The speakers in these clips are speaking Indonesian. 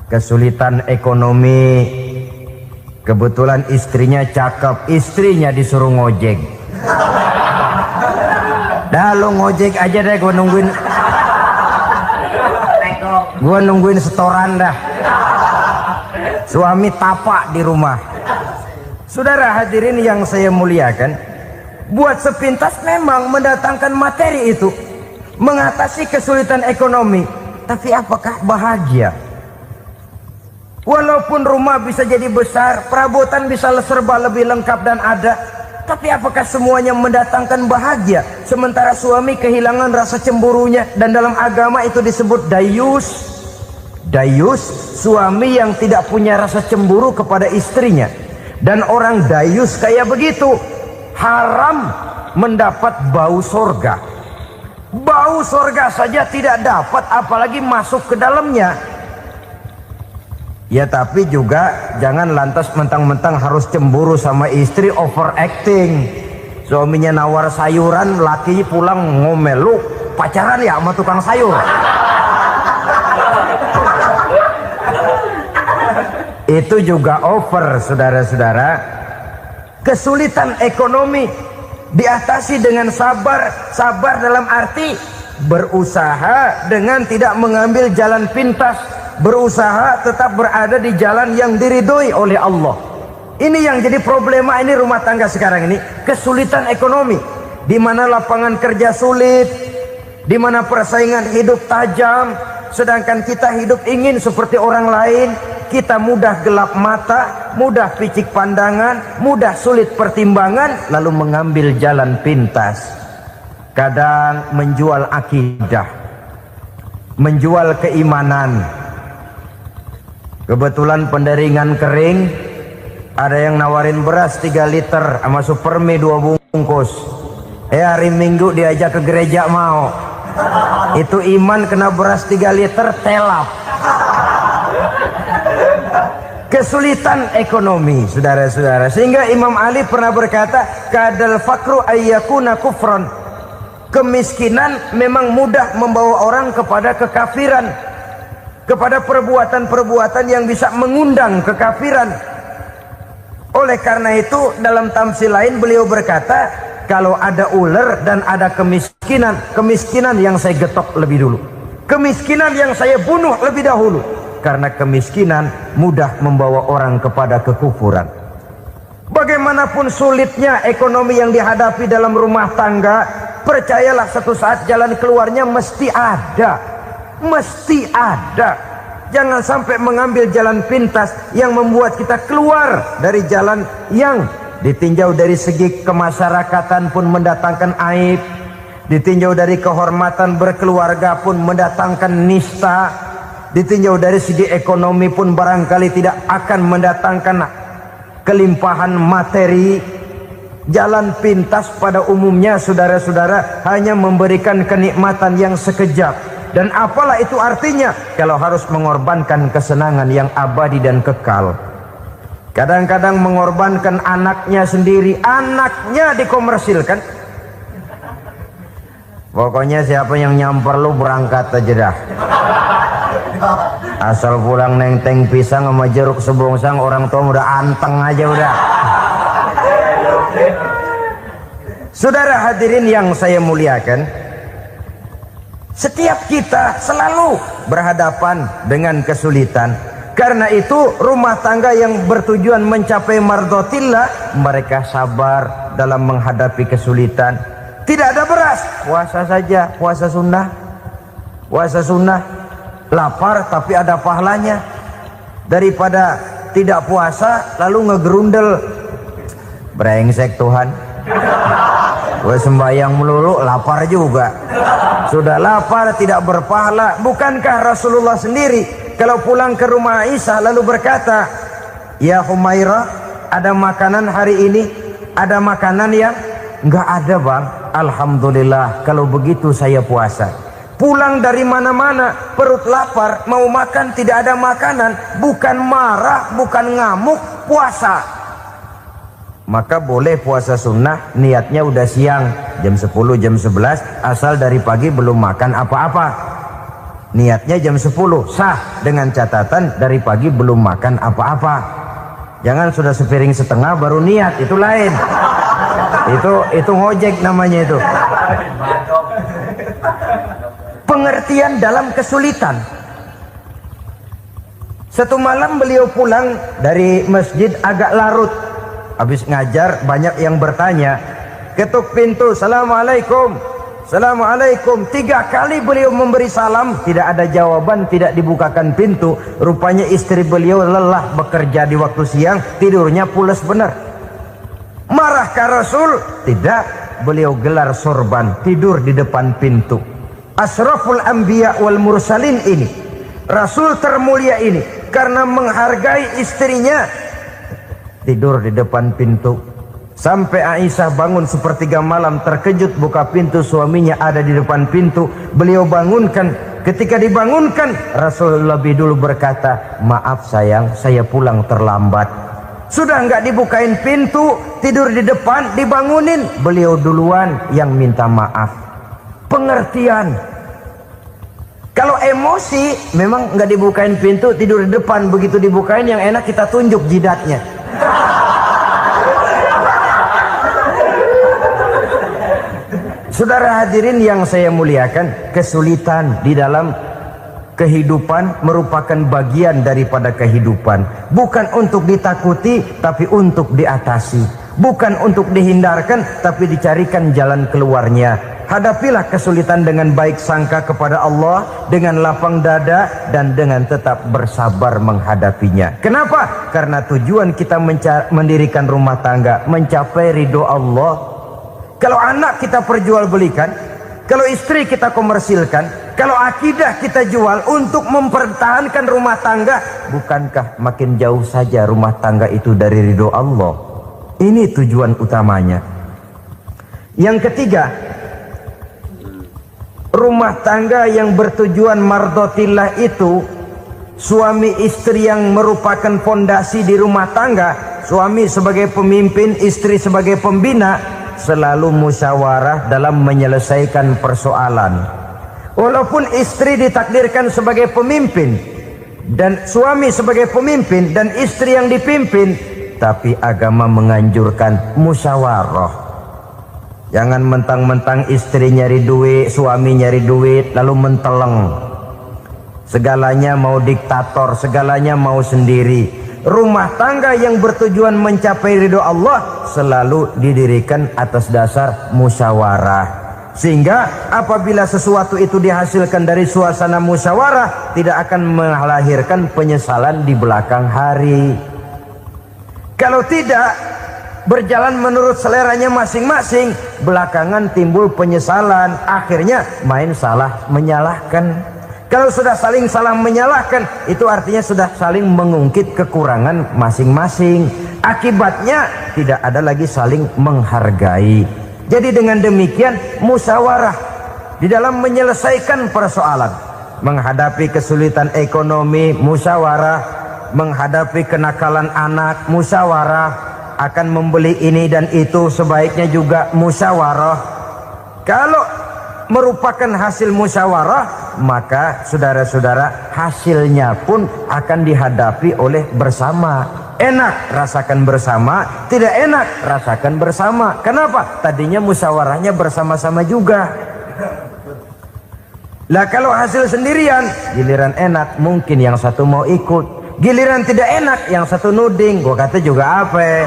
kesulitan ekonomi. Kebetulan istrinya cakep, istrinya disuruh ngojek. Dah lu ngojek aja deh, gua nungguin setoran dah. Suami tapak di rumah. Saudara hadirin yang saya muliakan, buat sepintas memang mendatangkan materi itu mengatasi kesulitan ekonomi, tapi apakah bahagia? Walaupun rumah bisa jadi besar, perabotan bisa serba lebih lengkap dan ada, tapi apakah semuanya mendatangkan bahagia? Sementara suami kehilangan rasa cemburunya, dan dalam agama itu disebut dayus. Dayus, suami yang tidak punya rasa cemburu kepada istrinya. Dan orang dayus kayak begitu haram mendapat bau surga. Bau surga saja tidak dapat, apalagi masuk ke dalamnya. Ya tapi juga jangan lantas mentang-mentang harus cemburu sama istri, overacting. Suaminya nawar sayuran, laki pulang ngomel, lu pacaran ya sama tukang sayur. Itu juga over, saudara-saudara. Kesulitan ekonomi diatasi dengan sabar. Sabar dalam arti berusaha dengan tidak mengambil jalan pintas, berusaha tetap berada di jalan yang diridhoi oleh Allah. Ini yang jadi problema ini rumah tangga sekarang ini, kesulitan ekonomi, di mana lapangan kerja sulit, di mana persaingan hidup tajam, sedangkan kita hidup ingin seperti orang lain. Kita mudah gelap mata, mudah picik pandangan, mudah sulit pertimbangan, lalu mengambil jalan pintas. Kadang menjual akidah, menjual keimanan. Kebetulan penderingan kering, ada yang nawarin beras 3 liter sama Supermi 2 bungkus. Hari Minggu diajak ke gereja mau. Itu iman kena beras 3 liter telap. Kesulitan ekonomi, saudara-saudara, sehingga Imam Ali pernah berkata, kadal fakru ayyakuna kufran. Kemiskinan memang mudah membawa orang kepada kekafiran, kepada perbuatan-perbuatan yang bisa mengundang kekafiran. Oleh karena itu dalam tamsil lain beliau berkata, kalau ada ular dan ada kemiskinan, kemiskinan yang saya getok lebih dulu, kemiskinan yang saya bunuh lebih dahulu. Karena kemiskinan mudah membawa orang kepada kekufuran. Bagaimanapun sulitnya ekonomi yang dihadapi dalam rumah tangga, percayalah satu saat jalan keluarnya mesti ada. Mesti ada. Jangan sampai mengambil jalan pintas yang membuat kita keluar dari jalan yang ditinjau dari segi kemasyarakatan pun mendatangkan aib, ditinjau dari kehormatan berkeluarga pun mendatangkan nista, ditinjau dari segi ekonomi pun barangkali tidak akan mendatangkan kelimpahan materi. Jalan pintas pada umumnya, saudara-saudara, hanya memberikan kenikmatan yang sekejap. Dan apalah itu artinya kalau harus mengorbankan kesenangan yang abadi dan kekal. Kadang-kadang mengorbankan anaknya sendiri, anaknya dikomersilkan. Pokoknya siapa yang nyamper lu berangkat aja dah. Asal pulang nenteng pisang sama jeruk sebongsang, orang tua udah anteng aja udah. Saudara hadirin yang saya muliakan, setiap kita selalu berhadapan dengan kesulitan. Karena itu rumah tangga yang bertujuan mencapai mardhatillah, mereka sabar dalam menghadapi kesulitan. Tidak ada beras, puasa saja, puasa sunnah. Puasa sunnah. Lapar tapi ada pahalanya, daripada tidak puasa lalu ngegerundel. Brengsek Tuhan, gue sembahyang melulu lapar juga. Sudah lapar tidak berpahala. Bukankah Rasulullah sendiri kalau pulang ke rumah Aisyah lalu berkata, ya Humairah, ada makanan hari ini? Ada makanan yang enggak ada bang. Alhamdulillah kalau begitu saya puasa. Pulang dari mana-mana perut lapar, mau makan tidak ada makanan, bukan marah, bukan ngamuk, puasa. Maka boleh puasa sunnah, niatnya udah siang, jam 10, jam 11, asal dari pagi belum makan apa-apa. Niatnya jam 10 sah, dengan catatan dari pagi belum makan apa-apa. Jangan sudah sepiring setengah baru niat, itu lain. Itu ngojek namanya itu. Pengertian dalam kesulitan. Satu malam beliau pulang dari masjid agak larut. Habis ngajar banyak yang bertanya. Ketuk pintu, Assalamualaikum. Assalamualaikum. 3 kali beliau memberi salam, tidak ada jawaban, tidak dibukakan pintu. Rupanya istri beliau lelah bekerja di waktu siang, tidurnya pules benar. Marah ke Rasul? Tidak, beliau gelar sorban, tidur di depan pintu. Asraful anbiya wal mursalin ini, Rasul termulia ini, karena menghargai istrinya, tidur di depan pintu. Sampai Aisyah bangun sepertiga malam, terkejut buka pintu, suaminya ada di depan pintu. Beliau bangunkan. Ketika dibangunkan, Rasul lebih dulu berkata, maaf sayang, saya pulang terlambat. Sudah nggak dibukain pintu, tidur di depan, dibangunin, beliau duluan yang minta maaf. Pengertian. Kalau emosi, memang nggak dibukain pintu, tidur di depan. Begitu dibukain, yang enak kita tunjuk jidatnya. Saudara hadirin yang saya muliakan, kesulitan di dalam kehidupan merupakan bagian daripada kehidupan. Bukan untuk ditakuti, tapi untuk diatasi. Bukan untuk dihindarkan, tapi dicarikan jalan keluarnya. Hadapilah kesulitan dengan baik sangka kepada Allah, dengan lapang dada, dan dengan tetap bersabar menghadapinya. Kenapa? Karena tujuan kita mendirikan rumah tangga, mencapai ridho Allah. Kalau anak kita perjualbelikan, kalau istri kita komersilkan, kalau akidah kita jual untuk mempertahankan rumah tangga, bukankah makin jauh saja rumah tangga itu dari ridho Allah? Ini tujuan utamanya. Yang ketiga, rumah tangga yang bertujuan mardotillah itu, suami istri yang merupakan fondasi di rumah tangga, suami sebagai pemimpin, istri sebagai pembina, selalu musyawarah dalam menyelesaikan persoalan. Walaupun istri ditakdirkan sebagai pemimpin dan suami sebagai pemimpin dan istri yang dipimpin, tapi agama menganjurkan musyawarah. Jangan mentang-mentang istri nyari duit, suami nyari duit, lalu menteleng. Segalanya mau diktator, segalanya mau sendiri. Rumah tangga yang bertujuan mencapai ridho Allah selalu didirikan atas dasar musyawarah. Sehingga apabila sesuatu itu dihasilkan dari suasana musyawarah, tidak akan melahirkan penyesalan di belakang hari. Kalau tidak, berjalan menurut seleranya masing-masing, belakangan timbul penyesalan, akhirnya main salah menyalahkan. Kalau sudah saling salah menyalahkan, itu artinya sudah saling mengungkit kekurangan masing-masing. Akibatnya tidak ada lagi saling menghargai. Jadi dengan demikian musyawarah di dalam menyelesaikan persoalan. Menghadapi kesulitan ekonomi, musyawarah. Menghadapi kenakalan anak, musyawarah. Akan membeli ini dan itu, sebaiknya juga musyawarah. Kalau merupakan hasil musyawarah, maka saudara-saudara, hasilnya pun akan dihadapi oleh bersama. Enak rasakan bersama, tidak enak rasakan bersama. Kenapa? Tadinya musyawarahnya bersama-sama juga. Lah kalau hasil sendirian, giliran enak mungkin yang satu mau ikut, giliran tidak enak yang satu nuding, gua kata juga apa.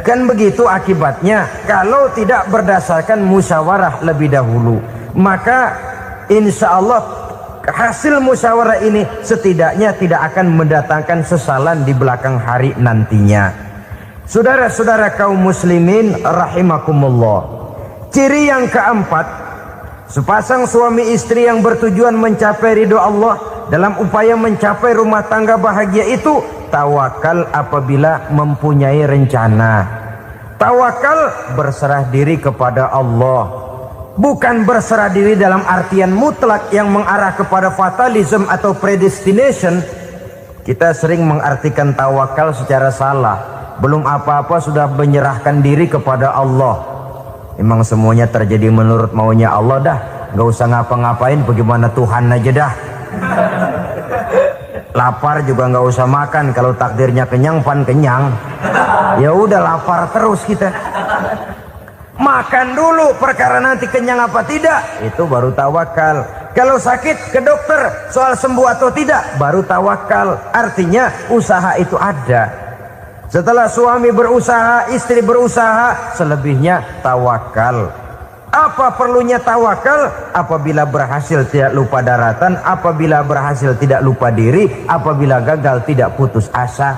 Kan begitu akibatnya kalau tidak berdasarkan musyawarah lebih dahulu. Maka insya Allah hasil musyawarah ini setidaknya tidak akan mendatangkan sesalan di belakang hari nantinya. Saudara-saudara kaum muslimin rahimakumullah, ciri yang keempat, sepasang suami istri yang bertujuan mencapai ridho Allah dalam upaya mencapai rumah tangga bahagia itu tawakal apabila mempunyai rencana. Tawakal berserah diri kepada Allah, bukan berserah diri dalam artian mutlak yang mengarah kepada fatalism atau predestination. Kita sering mengartikan tawakal secara salah. Belum apa-apa sudah menyerahkan diri kepada Allah. Memang semuanya terjadi menurut maunya Allah dah. nggak usah ngapa-ngapain, bagaimana Tuhan aja dah. Lapar juga nggak usah makan, kalau takdirnya kenyang pan kenyang. Ya udah lapar terus kita. Makan dulu, perkara nanti kenyang apa tidak, itu baru tawakal. Kalau sakit ke dokter, soal sembuh atau tidak, baru tawakal. Artinya usaha itu ada. Setelah suami berusaha, istri berusaha, selebihnya tawakal. Apa perlunya tawakal? Apabila berhasil tidak lupa daratan, apabila berhasil tidak lupa diri, apabila gagal tidak putus asa.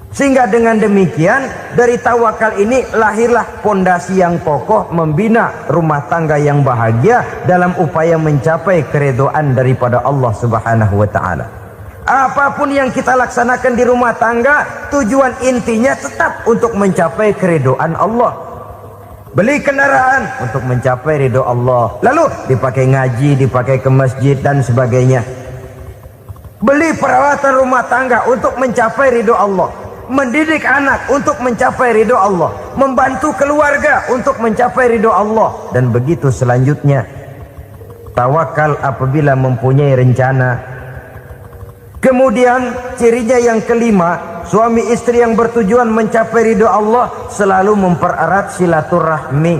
Sehingga dengan demikian dari tawakal ini lahirlah pondasi yang kokoh, membina rumah tangga yang bahagia dalam upaya mencapai keridhaan daripada Allah Subhanahu wa taala. Apapun yang kita laksanakan di rumah tangga, tujuan intinya tetap untuk mencapai keridhaan Allah. Beli kendaraan untuk mencapai ridho Allah, lalu dipakai ngaji, dipakai ke masjid dan sebagainya. Beli peralatan rumah tangga untuk mencapai ridho Allah. Mendidik anak untuk mencapai ridho Allah, membantu keluarga untuk mencapai ridho Allah, dan begitu selanjutnya. Tawakal apabila mempunyai rencana. Kemudian cirinya yang kelima, suami istri yang bertujuan mencapai ridho Allah selalu mempererat silaturahmi.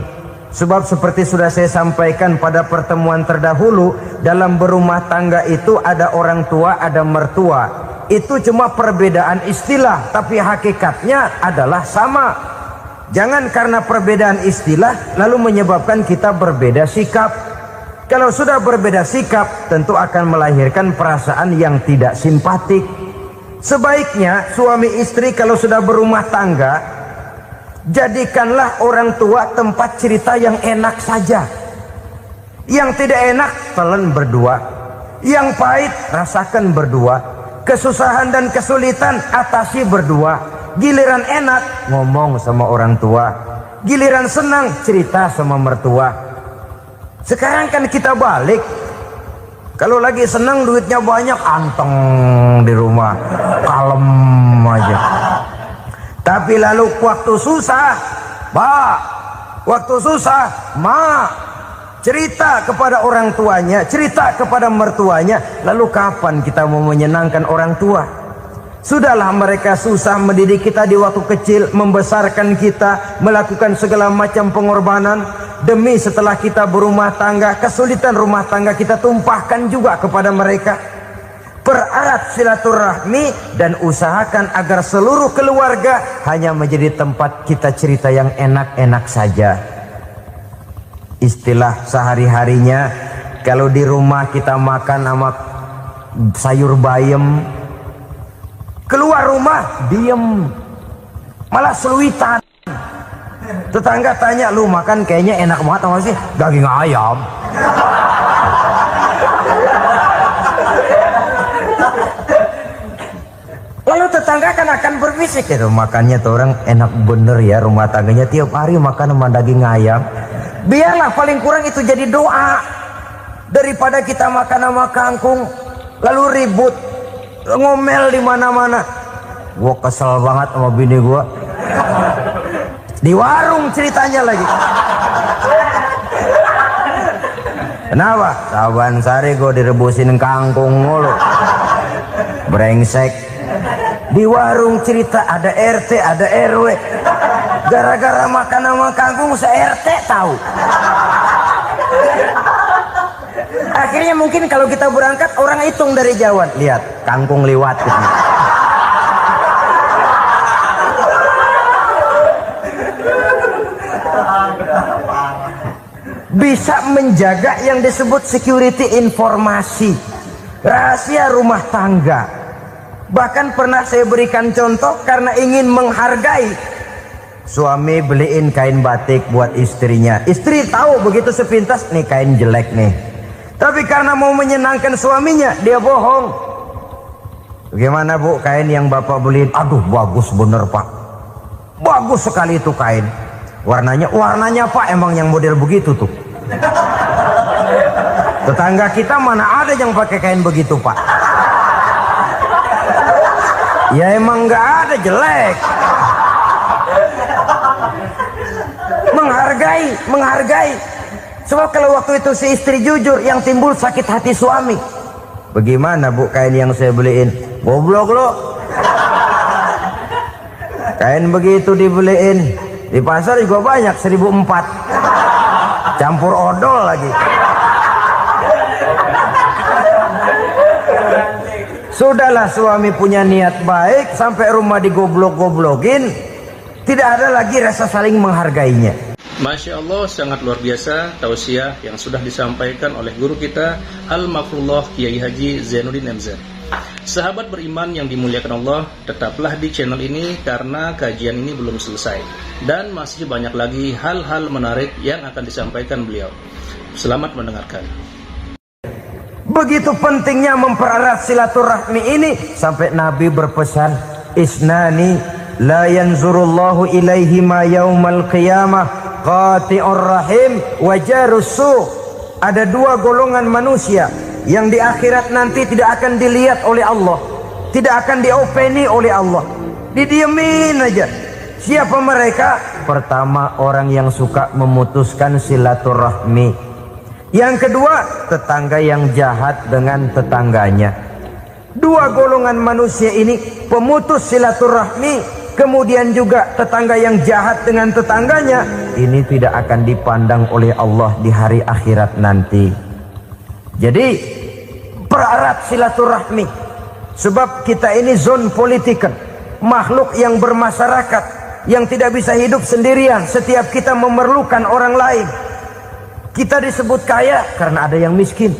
Sebab seperti sudah saya sampaikan pada pertemuan terdahulu, dalam berumah tangga itu ada orang tua, ada mertua. Itu cuma perbedaan istilah, tapi hakikatnya adalah sama. Jangan karena perbedaan istilah lalu menyebabkan kita berbeda sikap. Kalau sudah berbeda sikap, tentu akan melahirkan perasaan yang tidak simpatik. Sebaiknya suami istri kalau sudah berumah tangga, jadikanlah orang tua tempat cerita yang enak saja. Yang tidak enak telan berdua, yang pahit rasakan berdua. Kesusahan dan kesulitan atasi berdua. Giliran enak ngomong sama orang tua, giliran senang cerita sama mertua. Sekarang kan kita balik, kalau lagi senang duitnya banyak, anteng di rumah, kalem aja. Tapi lalu waktu susah, Pak, waktu susah, Ma, cerita kepada orang tuanya, cerita kepada mertuanya. Lalu kapan kita mau menyenangkan orang tua? Sudahlah mereka susah mendidik kita di waktu kecil, membesarkan kita, melakukan segala macam pengorbanan. Demi setelah kita berumah tangga, kesulitan rumah tangga kita tumpahkan juga kepada mereka. Pererat silaturahmi dan usahakan agar seluruh keluarga hanya menjadi tempat kita cerita yang enak-enak saja. Istilah sehari-harinya, kalau di rumah kita makan sama sayur bayam, keluar rumah diem, malah seluitan. Tetangga tanya, lu makan kayaknya enak banget apa sih? Daging ayam. Lalu tetangga kan akan berbisik, itu makannya tuh orang enak bener ya, rumah tangganya tiap hari makan sama daging ayam. Biarlah paling kurang itu jadi doa, daripada kita makan sama kangkung lalu ribut ngomel di mana-mana. Gua kesel banget sama bini gua. Di warung ceritanya lagi. Kenapa? Saban sari gua direbusin kangkung mulu. Brengsek. Di warung cerita ada RT, ada RW. Gara-gara makan sama kangkung se-RT tahu. Akhirnya mungkin kalau kita berangkat orang hitung dari jauhan, lihat kangkung liwat gitu. Bisa menjaga yang disebut security informasi, rahasia rumah tangga. Bahkan pernah saya berikan contoh karena ingin menghargai. Suami beliin kain batik buat istrinya. Istri tahu begitu sepintas, nih kain jelek nih. Tapi karena mau menyenangkan suaminya, dia bohong. Bagaimana Bu, kain yang Bapak beliin? Aduh bagus bener Pak. Bagus sekali itu kain. Warnanya Pak emang yang model begitu tuh. Tetangga kita mana ada yang pakai kain begitu Pak. Ya emang nggak ada, jelek. Menghargai. Sebab kalau waktu itu si istri jujur, yang timbul sakit hati suami. Bagaimana bu kain yang saya beliin? Goblok lo. Kain begitu dibeliin di pasar juga banyak 1.400, campur odol lagi. Sudahlah, suami punya niat baik, sampai rumah digoblok-goblokin, tidak ada lagi rasa saling menghargainya. Masya Allah, sangat luar biasa tausiah yang sudah disampaikan oleh guru kita Al-Mafrullah Kiai Haji Zainuddin MZ. Sahabat beriman yang dimuliakan Allah, tetaplah di channel ini karena kajian ini belum selesai dan masih banyak lagi hal-hal menarik yang akan disampaikan beliau. Selamat mendengarkan. Begitu pentingnya mempererat silaturahmi ini sampai Nabi berpesan, isnani la yanzurullahu ilaihima yaumal qiyamah qati'ur rahim wa jarus su'. Ada dua golongan manusia yang di akhirat nanti tidak akan dilihat oleh Allah, tidak akan diopeni oleh Allah, didiemin aja. Siapa mereka? Pertama, orang yang suka memutuskan silaturahmi. Yang kedua, tetangga yang jahat dengan tetangganya. Dua golongan manusia ini, pemutus silaturahmi, kemudian juga tetangga yang jahat dengan tetangganya, ini tidak akan dipandang oleh Allah di hari akhirat nanti. Jadi pererat silaturahmi, sebab kita ini zon politikan, makhluk yang bermasyarakat, yang tidak bisa hidup sendirian. Setiap kita memerlukan orang lain. Kita disebut kaya karena ada yang miskin,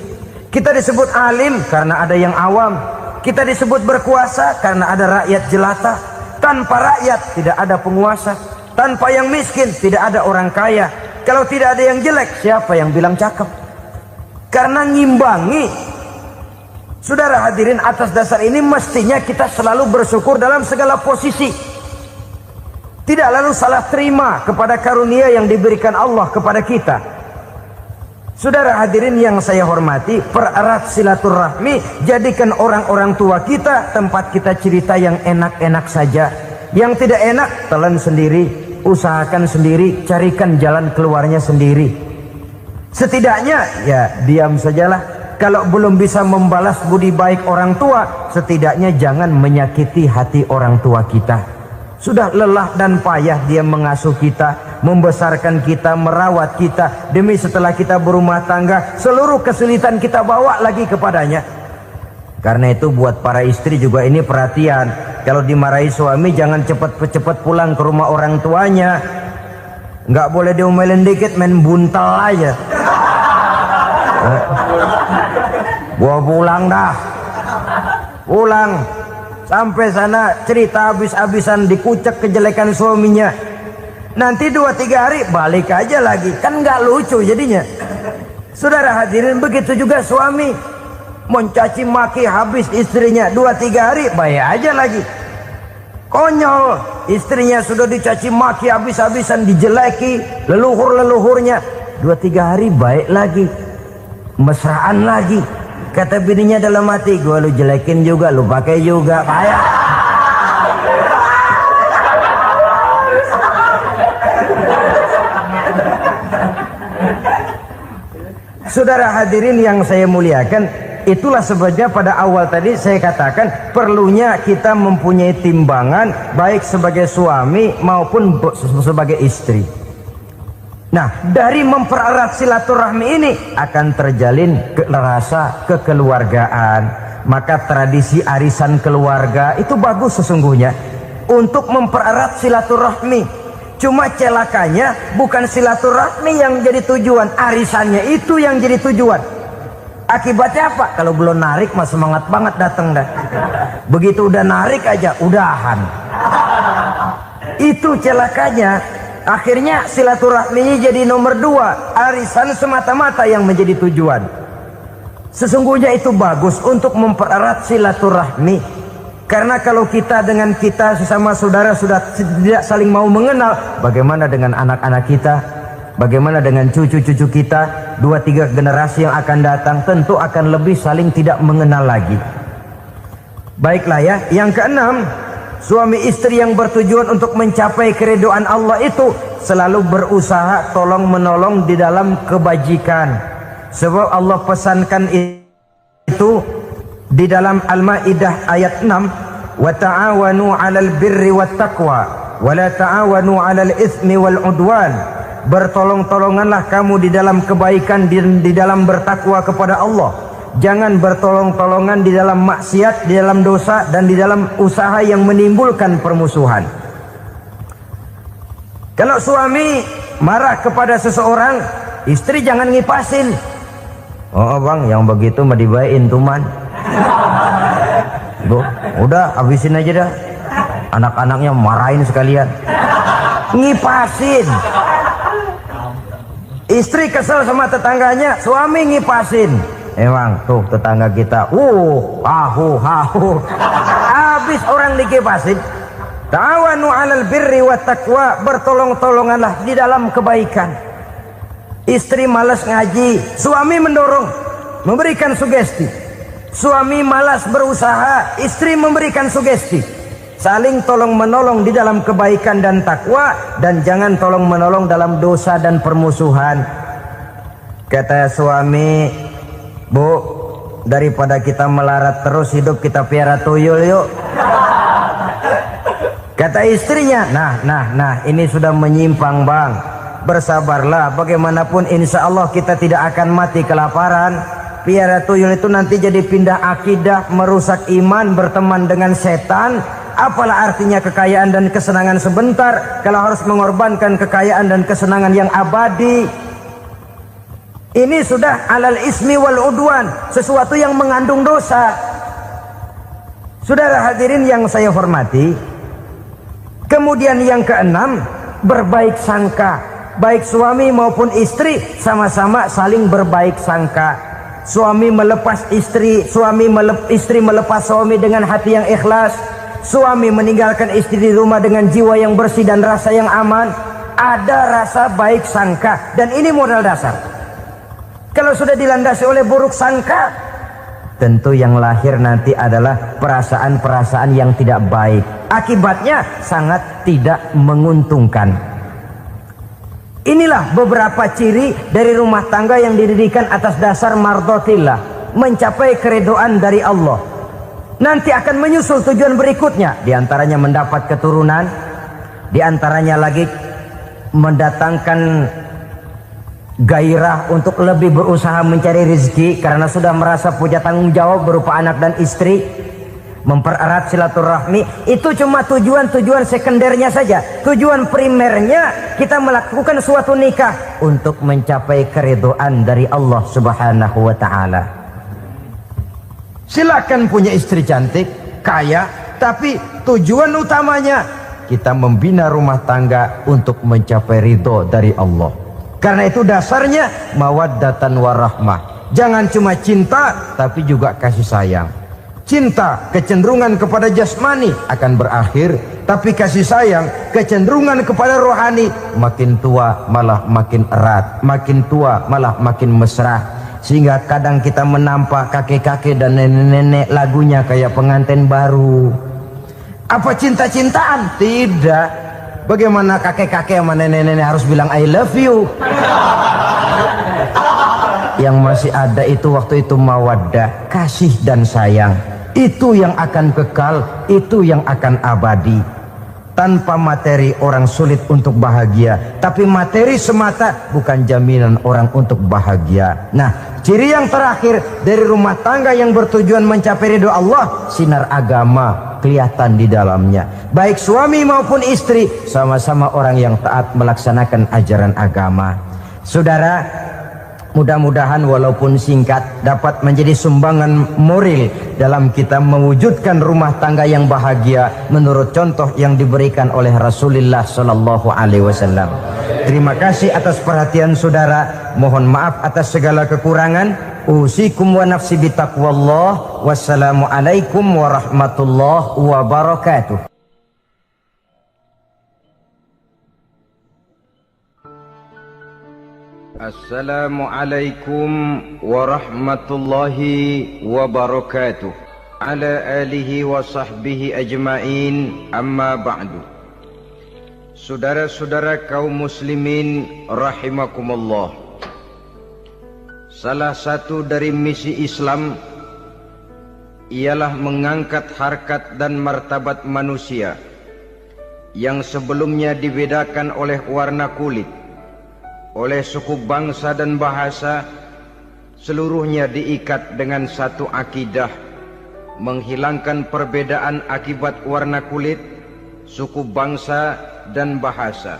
kita disebut alim karena ada yang awam, kita disebut berkuasa karena ada rakyat jelata. Tanpa rakyat tidak ada penguasa, tanpa yang miskin tidak ada orang kaya. Kalau tidak ada yang jelek, siapa yang bilang cakep? Karena ngimbangi. Saudara hadirin, atas dasar ini mestinya kita selalu bersyukur dalam segala posisi, tidak lalu salah terima kepada karunia yang diberikan Allah kepada kita. Saudara hadirin yang saya hormati, pererat silaturahmi, jadikan orang-orang tua kita tempat kita cerita yang enak-enak saja. Yang tidak enak, telan sendiri, usahakan sendiri, carikan jalan keluarnya sendiri. Setidaknya ya diam sajalah. Kalau belum bisa membalas budi baik orang tua, setidaknya jangan menyakiti hati orang tua kita. Sudah lelah dan payah dia mengasuh kita, membesarkan kita, merawat kita, demi setelah kita berumah tangga, seluruh kesulitan kita bawa lagi kepadanya. Karena itu buat para istri juga ini perhatian. Kalau dimarahi suami, jangan cepat-cepat pulang ke rumah orang tuanya. Nggak boleh diomelin dikit, main buntal aja. Gua pulang dah. Pulang. Sampai sana cerita habis-habisan, dikucek kejelekan suaminya. Nanti 2-3 hari balik aja lagi. Kan nggak lucu jadinya. Saudara hadirin, begitu juga suami. Mencaci maki habis istrinya, 2-3 hari baik aja lagi. Konyol, istrinya sudah dicaci maki habis-habisan, dijeleki leluhur-leluhurnya, 2-3 hari baik lagi. Mesraan lagi. Kata bininya dalam hati, gua lu jelekin juga, lu pakai juga, payah. Saudara hadirin yang saya muliakan, itulah sebabnya pada awal tadi saya katakan perlunya kita mempunyai timbangan baik sebagai suami maupun sebagai istri. Nah, dari mempererat silaturahmi ini akan terjalin rasa kekeluargaan. Maka tradisi arisan keluarga itu bagus sesungguhnya untuk mempererat silaturahmi. Cuma celakanya bukan silaturahmi yang jadi tujuan, arisannya itu yang jadi tujuan. Akibatnya apa? Kalau belum narik mah semangat banget datang dah. Begitu udah narik aja udahan. Itu celakanya. Akhirnya silaturahminya jadi nomor 2, arisan semata-mata yang menjadi tujuan. Sesungguhnya itu bagus untuk mempererat silaturahmi. Karena kalau kita dengan kita sesama saudara sudah tidak saling mau mengenal, bagaimana dengan anak-anak kita? Bagaimana dengan cucu-cucu kita? 2-3 generasi yang akan datang tentu akan lebih saling tidak mengenal lagi. Baiklah ya, yang keenam, Suami istri yang bertujuan untuk mencapai keridhaan Allah itu selalu berusaha tolong menolong di dalam kebajikan. Sebab Allah pesankan itu di dalam Al-Maidah ayat 6, wa ta'awanu 'alal birri wat taqwa wa la ta'awanu 'alal itsmi wal 'udwan. Bertolong-tolonganlah kamu di dalam kebaikan, di dalam bertakwa kepada Allah. Jangan bertolong-tolongan di dalam maksiat, di dalam dosa, dan di dalam usaha yang menimbulkan permusuhan. Kalau suami marah kepada seseorang, istri jangan ngipasin. Oh bang, yang begitu mah dibayain tuman. Bu, udah habisin aja dah. Anak-anaknya marahin sekalian. Ngipasin. Istri kesel sama tetangganya, suami ngipasin. Emang tuh tetangga kita, hahu. Habis orang dikipasin. Ta'awanu 'alal birri wat taqwa, bertolong-tolonganlah di dalam kebaikan. Istri malas ngaji, suami mendorong, memberikan sugesti. Suami malas berusaha, istri memberikan sugesti. Saling tolong menolong di dalam kebaikan dan takwa, dan jangan tolong menolong dalam dosa dan permusuhan. Kata suami, bu, daripada kita melarat terus hidup, kita piara tuyul yuk. Kata istrinya, nah ini sudah menyimpang bang. Bersabarlah, bagaimanapun insya Allah kita tidak akan mati kelaparan. Piara tuyul itu nanti jadi pindah akidah, merusak iman, berteman dengan setan. Apalah artinya kekayaan dan kesenangan sebentar kalau harus mengorbankan kekayaan dan kesenangan yang abadi. Ini sudah alal ismi wal udwan, sesuatu yang mengandung dosa. Saudara hadirin yang saya hormati, kemudian yang keenam, berbaik sangka. Baik suami maupun istri sama-sama saling berbaik sangka. Suami melepas istri, istri melepas suami dengan hati yang ikhlas. Suami meninggalkan istri di rumah dengan jiwa yang bersih dan rasa yang aman. Ada rasa baik sangka, dan ini modal dasar. Kalau sudah dilandasi oleh buruk sangka, tentu yang lahir nanti adalah perasaan-perasaan yang tidak baik. Akibatnya sangat tidak menguntungkan. Inilah beberapa ciri dari rumah tangga yang didirikan atas dasar mardhatillah, mencapai keridhaan dari Allah. Nanti akan menyusul tujuan berikutnya, diantaranya mendapat keturunan, diantaranya lagi mendatangkan gairah untuk lebih berusaha mencari rezeki karena sudah merasa punya tanggung jawab berupa anak dan istri. Mempererat silaturahmi, itu cuma tujuan-tujuan sekundernya saja. Tujuan primernya kita melakukan suatu nikah untuk mencapai keridhaan dari Allah Subhanahu wa taala. Silakan punya istri cantik, kaya, tapi tujuan utamanya kita membina rumah tangga untuk mencapai ridho dari Allah. Karena itu dasarnya mawaddatan warahmah. Jangan cuma cinta, tapi juga kasih sayang. Cinta, kecenderungan kepada jasmani akan berakhir, tapi kasih sayang, kecenderungan kepada rohani, makin tua malah makin erat, makin tua malah makin mesra. Sehingga kadang kita menampak kakek-kakek dan nenek-nenek lagunya kayak pengantin baru. Apa cinta-cintaan? Tidak. Bagaimana kakek-kakek sama nenek-nenek harus bilang I love you? Yang masih ada itu waktu itu mawaddah, kasih dan sayang. Itu yang akan kekal, itu yang akan abadi. Tanpa materi orang sulit untuk bahagia, tapi materi semata bukan jaminan orang untuk bahagia. Nah, ciri yang terakhir dari rumah tangga yang bertujuan mencapai ridho Allah, sinar agama kelihatan di dalamnya. Baik suami maupun istri sama-sama orang yang taat melaksanakan ajaran agama. Saudara, mudah-mudahan walaupun singkat dapat menjadi sumbangan moral dalam kita mewujudkan rumah tangga yang bahagia menurut contoh yang diberikan oleh Rasulullah Sallallahu Alaihi Wasallam. Terima kasih atas perhatian saudara. Mohon maaf atas segala kekurangan. Usikum wa nafsi bitaqwallah. Wassalamualaikum warahmatullahi wabarakatuh. Assalamualaikum warahmatullahi wabarakatuh. ala alihi wa sahbihi ajma'in, amma ba'du. Saudara-saudara kaum muslimin rahimakumullah, salah satu dari misi Islam ialah mengangkat harkat dan martabat manusia yang sebelumnya dibedakan oleh warna kulit, oleh suku bangsa dan bahasa. Seluruhnya diikat dengan satu akidah, menghilangkan perbedaan akibat warna kulit, suku bangsa dan bahasa.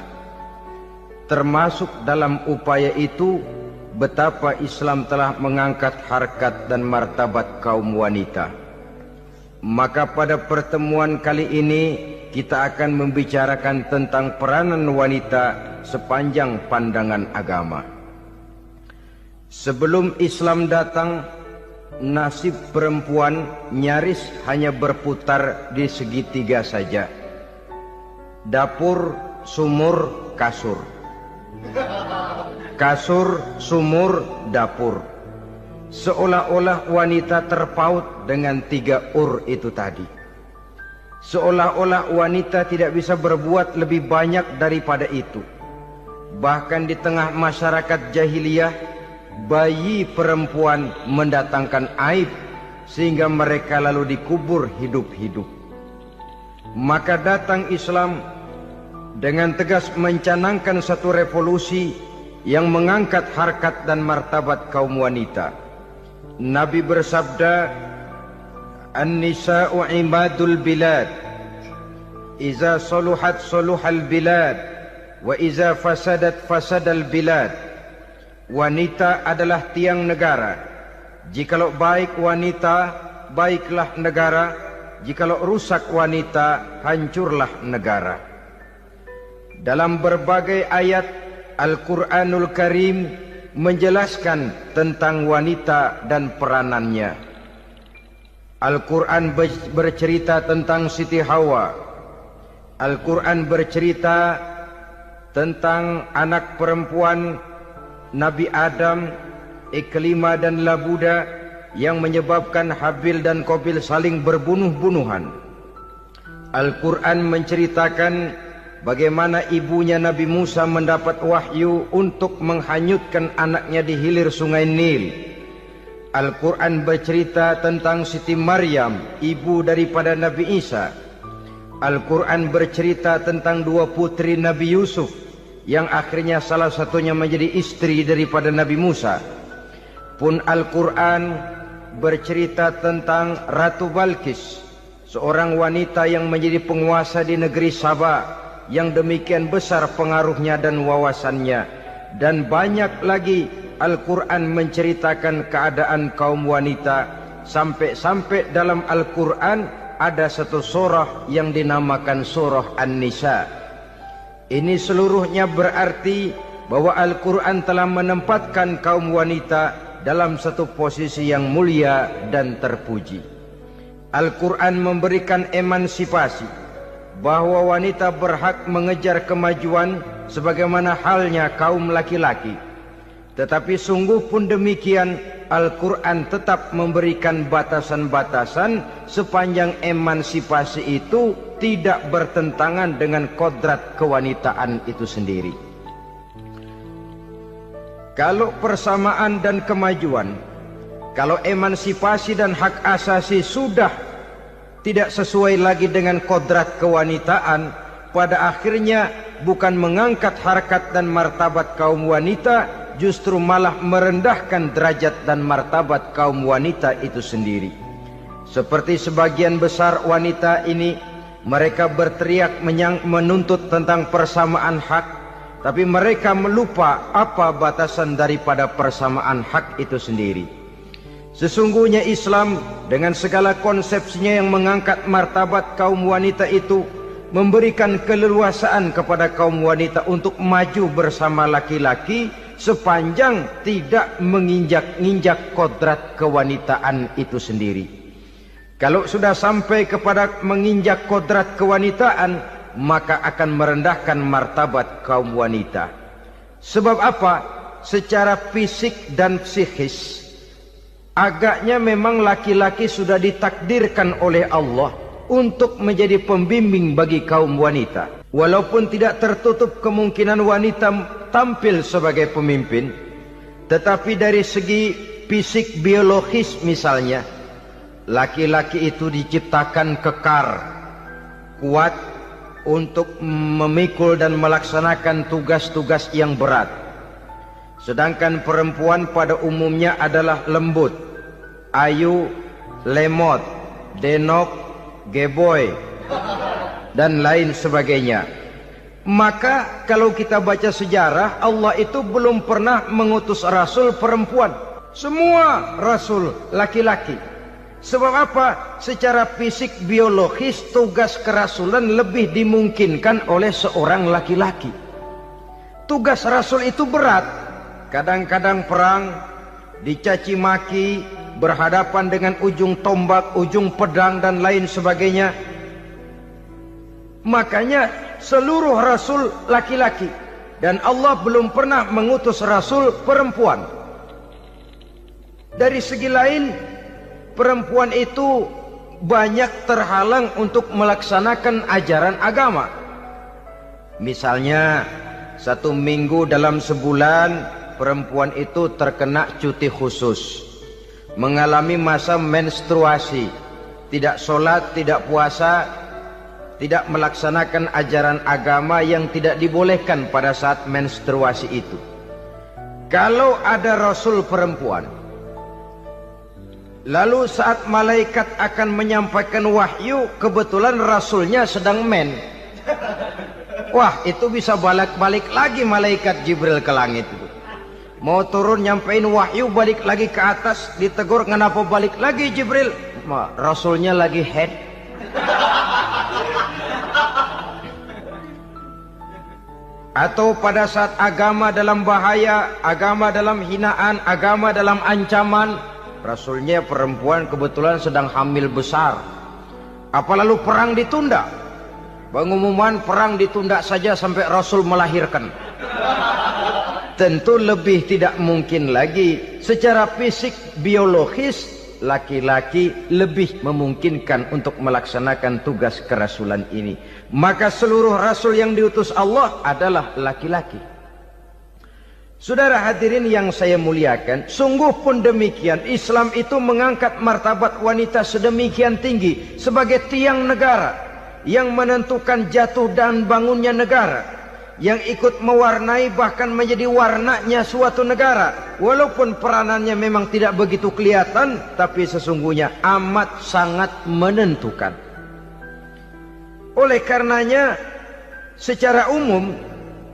Termasuk dalam upaya itu betapa Islam telah mengangkat harkat dan martabat kaum wanita. Maka pada pertemuan kali ini kita akan membicarakan tentang peranan wanita sepanjang pandangan agama. Sebelum Islam datang, nasib perempuan nyaris hanya berputar di segitiga saja. Dapur, sumur, kasur. Kasur, sumur, dapur. Seolah-olah wanita terpaut dengan 3 itu tadi. Seolah-olah wanita tidak bisa berbuat lebih banyak daripada itu. Bahkan di tengah masyarakat jahiliyah, bayi perempuan mendatangkan aib sehingga mereka lalu dikubur hidup-hidup. Maka datang Islam dengan tegas mencanangkan satu revolusi yang mengangkat harkat dan martabat kaum wanita. Nabi bersabda, "An-nisa'u imadul bilad, iza saluhat saluhal bilad, wa iza fasadat fasadal bilad." Wanita adalah tiang negara. Jikalau baik wanita, baiklah negara. Jikalau rusak wanita, hancurlah negara. Dalam berbagai ayat Al-Quranul Karim menjelaskan tentang wanita dan peranannya. Al-Quran bercerita tentang Siti Hawa. Al-Quran bercerita tentang anak perempuan Nabi Adam, Iklima dan Labuda, yang menyebabkan Habil dan Qabil saling berbunuh-bunuhan. Al-Quran menceritakan bagaimana ibunya Nabi Musa mendapat wahyu untuk menghanyutkan anaknya di hilir sungai Nil. Al-Quran bercerita tentang Siti Maryam, ibu daripada Nabi Isa. Al-Quran bercerita tentang 2 putri Nabi Yusuf, yang akhirnya salah satunya menjadi istri daripada Nabi Musa. Pun Al-Quran bercerita tentang Ratu Balkis, seorang wanita yang menjadi penguasa di negeri Sabah, yang demikian besar pengaruhnya dan wawasannya. Dan banyak lagi Al-Quran menceritakan keadaan kaum wanita, sampai-sampai dalam Al-Quran ada satu surah yang dinamakan surah An-Nisa. Ini seluruhnya berarti bahwa Al-Quran telah menempatkan kaum wanita dalam satu posisi yang mulia dan terpuji. Al-Quran memberikan emansipasi, bahwa wanita berhak mengejar kemajuan sebagaimana halnya kaum laki-laki. Tetapi sungguh pun demikian, Al-Quran tetap memberikan batasan-batasan sepanjang emansipasi itu tidak bertentangan dengan kodrat kewanitaan itu sendiri. Kalau persamaan dan kemajuan, kalau emansipasi dan hak asasi sudah tidak sesuai lagi dengan kodrat kewanitaan, pada akhirnya bukan mengangkat harkat dan martabat kaum wanita, justru malah merendahkan derajat dan martabat kaum wanita itu sendiri. Seperti sebagian besar wanita ini, mereka berteriak menuntut tentang persamaan hak, tapi mereka melupa apa batasan daripada persamaan hak itu sendiri. Sesungguhnya Islam dengan segala konsepsinya yang mengangkat martabat kaum wanita itu, memberikan keleluasaan kepada kaum wanita untuk maju bersama laki-laki sepanjang tidak menginjak-injak kodrat kewanitaan itu sendiri. Kalau sudah sampai kepada menginjak kodrat kewanitaan, maka akan merendahkan martabat kaum wanita. Sebab apa? Secara fisik dan psikis, Agaknya memang laki-laki sudah ditakdirkan oleh Allah untuk menjadi pembimbing bagi kaum wanita. Walaupun tidak tertutup kemungkinan wanita tampil sebagai pemimpin, tetapi dari segi fisik biologis misalnya, laki-laki itu diciptakan kekar, kuat untuk memikul dan melaksanakan tugas-tugas yang berat. Sedangkan perempuan pada umumnya adalah lembut, ayu, lemot, denok, geboy, dan lain sebagainya. Maka kalau kita baca sejarah, Allah itu belum pernah mengutus rasul perempuan. Semua rasul laki-laki. Sebab apa? Secara fisik biologis tugas kerasulan lebih dimungkinkan oleh seorang laki-laki. Tugas rasul itu berat. Kadang-kadang perang, dicaci maki, berhadapan dengan ujung tombak, ujung pedang dan lain sebagainya. Makanya seluruh rasul laki-laki, dan Allah belum pernah mengutus rasul perempuan. Dari segi lain, perempuan itu banyak terhalang untuk melaksanakan ajaran agama. Misalnya 1 minggu dalam sebulan perempuan itu terkena cuti khusus, mengalami masa menstruasi, tidak sholat, tidak puasa, tidak melaksanakan ajaran agama yang tidak dibolehkan pada saat menstruasi itu. Kalau ada rasul perempuan, lalu saat malaikat akan menyampaikan wahyu, kebetulan rasulnya sedang wah, itu bisa balik lagi malaikat Jibril ke langit itu. Mau turun nyampein wahyu, balik lagi ke atas, ditegur, kenapa balik lagi Jibril? Rasulnya lagi head. Atau pada saat agama dalam bahaya, agama dalam hinaan, agama dalam ancaman, rasulnya perempuan kebetulan sedang hamil besar. Apa lalu perang ditunda? Pengumuman perang ditunda saja sampai rasul melahirkan. Tentu lebih tidak mungkin lagi. Secara fisik biologis, laki-laki lebih memungkinkan untuk melaksanakan tugas kerasulan ini. Maka seluruh rasul yang diutus Allah adalah laki-laki. Saudara hadirin yang saya muliakan, sungguh pun demikian, Islam itu mengangkat martabat wanita sedemikian tinggi sebagai tiang negara yang menentukan jatuh dan bangunnya negara, yang ikut mewarnai bahkan menjadi warnanya suatu negara. Walaupun peranannya memang tidak begitu kelihatan, tapi sesungguhnya amat sangat menentukan. Oleh karenanya, secara umum,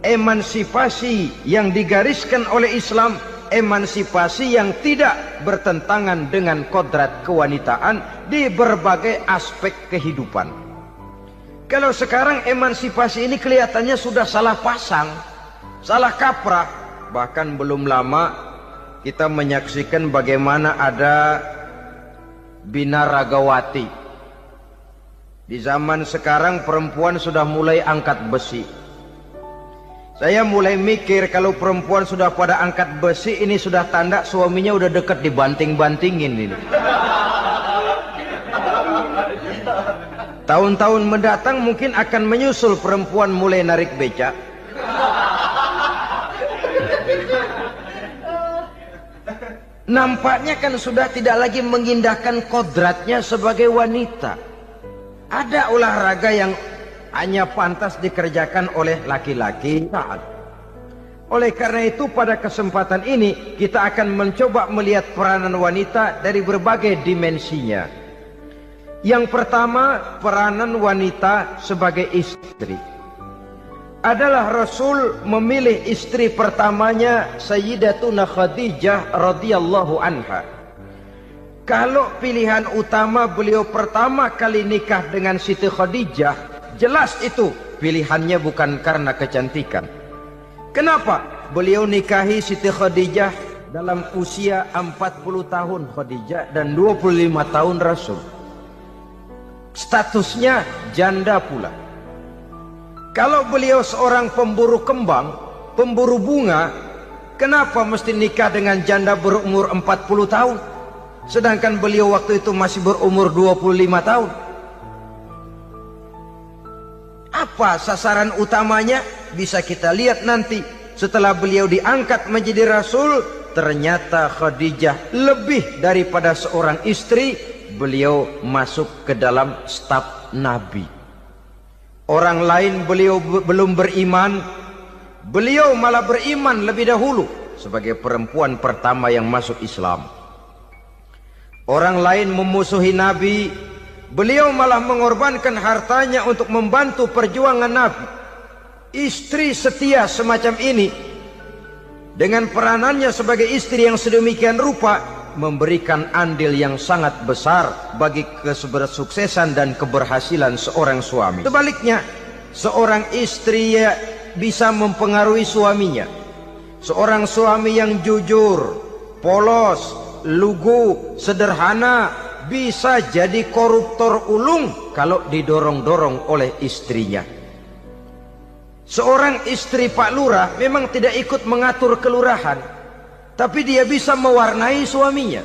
emansipasi yang digariskan oleh Islam, emansipasi yang tidak bertentangan dengan kodrat kewanitaan di berbagai aspek kehidupan. Kalau sekarang emansipasi ini kelihatannya sudah salah pasang, salah kaprah. Bahkan belum lama kita menyaksikan bagaimana ada binaragawati. Di zaman sekarang perempuan sudah mulai angkat besi. Saya mulai mikir kalau perempuan sudah pada angkat besi, ini sudah tanda suaminya udah dekat dibanting-bantingin ini. Tahun-tahun mendatang mungkin akan menyusul perempuan mulai narik becak. Nampaknya kan sudah tidak lagi mengindahkan kodratnya sebagai wanita. Ada olahraga yang hanya pantas dikerjakan oleh laki-laki. Oleh karena itu pada kesempatan ini kita akan mencoba melihat peranan wanita dari berbagai dimensinya. Yang pertama, peranan wanita sebagai istri. Adalah Rasul memilih istri pertamanya Sayyidatuna Khadijah radhiyallahu anha. Kalau pilihan utama beliau pertama kali nikah dengan Siti Khadijah, jelas itu pilihannya bukan karena kecantikan. Kenapa? Beliau nikahi Siti Khadijah dalam usia 40 tahun Khadijah dan 25 tahun Rasul. Statusnya janda pula. Kalau beliau seorang pemburu kembang, pemburu bunga, kenapa mesti nikah dengan janda berumur 40 tahun? sedangkan beliau waktu itu masih berumur 25 tahun. Apa sasaran utamanya? Bisa kita lihat nanti. Setelah beliau diangkat menjadi rasul, ternyata Khadijah lebih daripada seorang istri, beliau masuk ke dalam staf Nabi. Orang lain beliau belum beriman, beliau malah beriman lebih dahulu sebagai perempuan pertama yang masuk Islam. Orang lain memusuhi Nabi, beliau malah mengorbankan hartanya untuk membantu perjuangan Nabi. Istri setia semacam ini, dengan peranannya sebagai istri yang sedemikian rupa, memberikan andil yang sangat besar bagi kesuksesan dan keberhasilan seorang suami. Sebaliknya, seorang istri bisa mempengaruhi suaminya. Seorang suami yang jujur, polos, lugu, sederhana, bisa jadi koruptor ulung kalau didorong-dorong oleh istrinya. Seorang istri Pak Lurah memang tidak ikut mengatur kelurahan, tapi dia bisa mewarnai suaminya.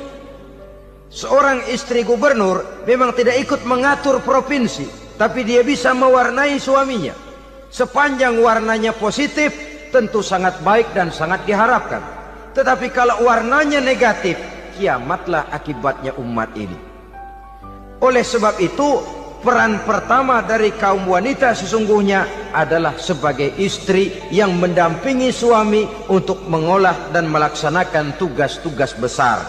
Seorang istri gubernur memang tidak ikut mengatur provinsi, tapi dia bisa mewarnai suaminya. Sepanjang warnanya positif, tentu sangat baik dan sangat diharapkan. Tetapi kalau warnanya negatif, kiamatlah akibatnya umat ini. Oleh sebab itu, peran pertama dari kaum wanita sesungguhnya adalah sebagai istri yang mendampingi suami untuk mengolah dan melaksanakan tugas-tugas besar.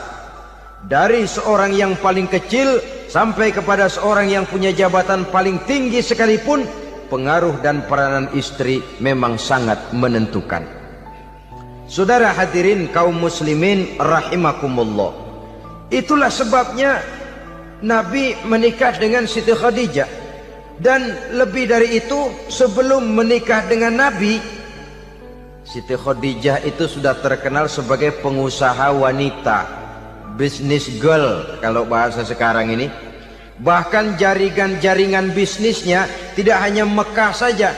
Dari seorang yang paling kecil sampai kepada seorang yang punya jabatan paling tinggi sekalipun, pengaruh dan peranan istri memang sangat menentukan. Saudara hadirin kaum muslimin rahimakumullah. Itulah sebabnya Nabi menikah dengan Siti Khadijah. Dan lebih dari itu, sebelum menikah dengan Nabi, Siti Khadijah itu sudah terkenal sebagai pengusaha wanita, business girl kalau bahasa sekarang ini. Bahkan jaringan-jaringan bisnisnya tidak hanya Mekah saja,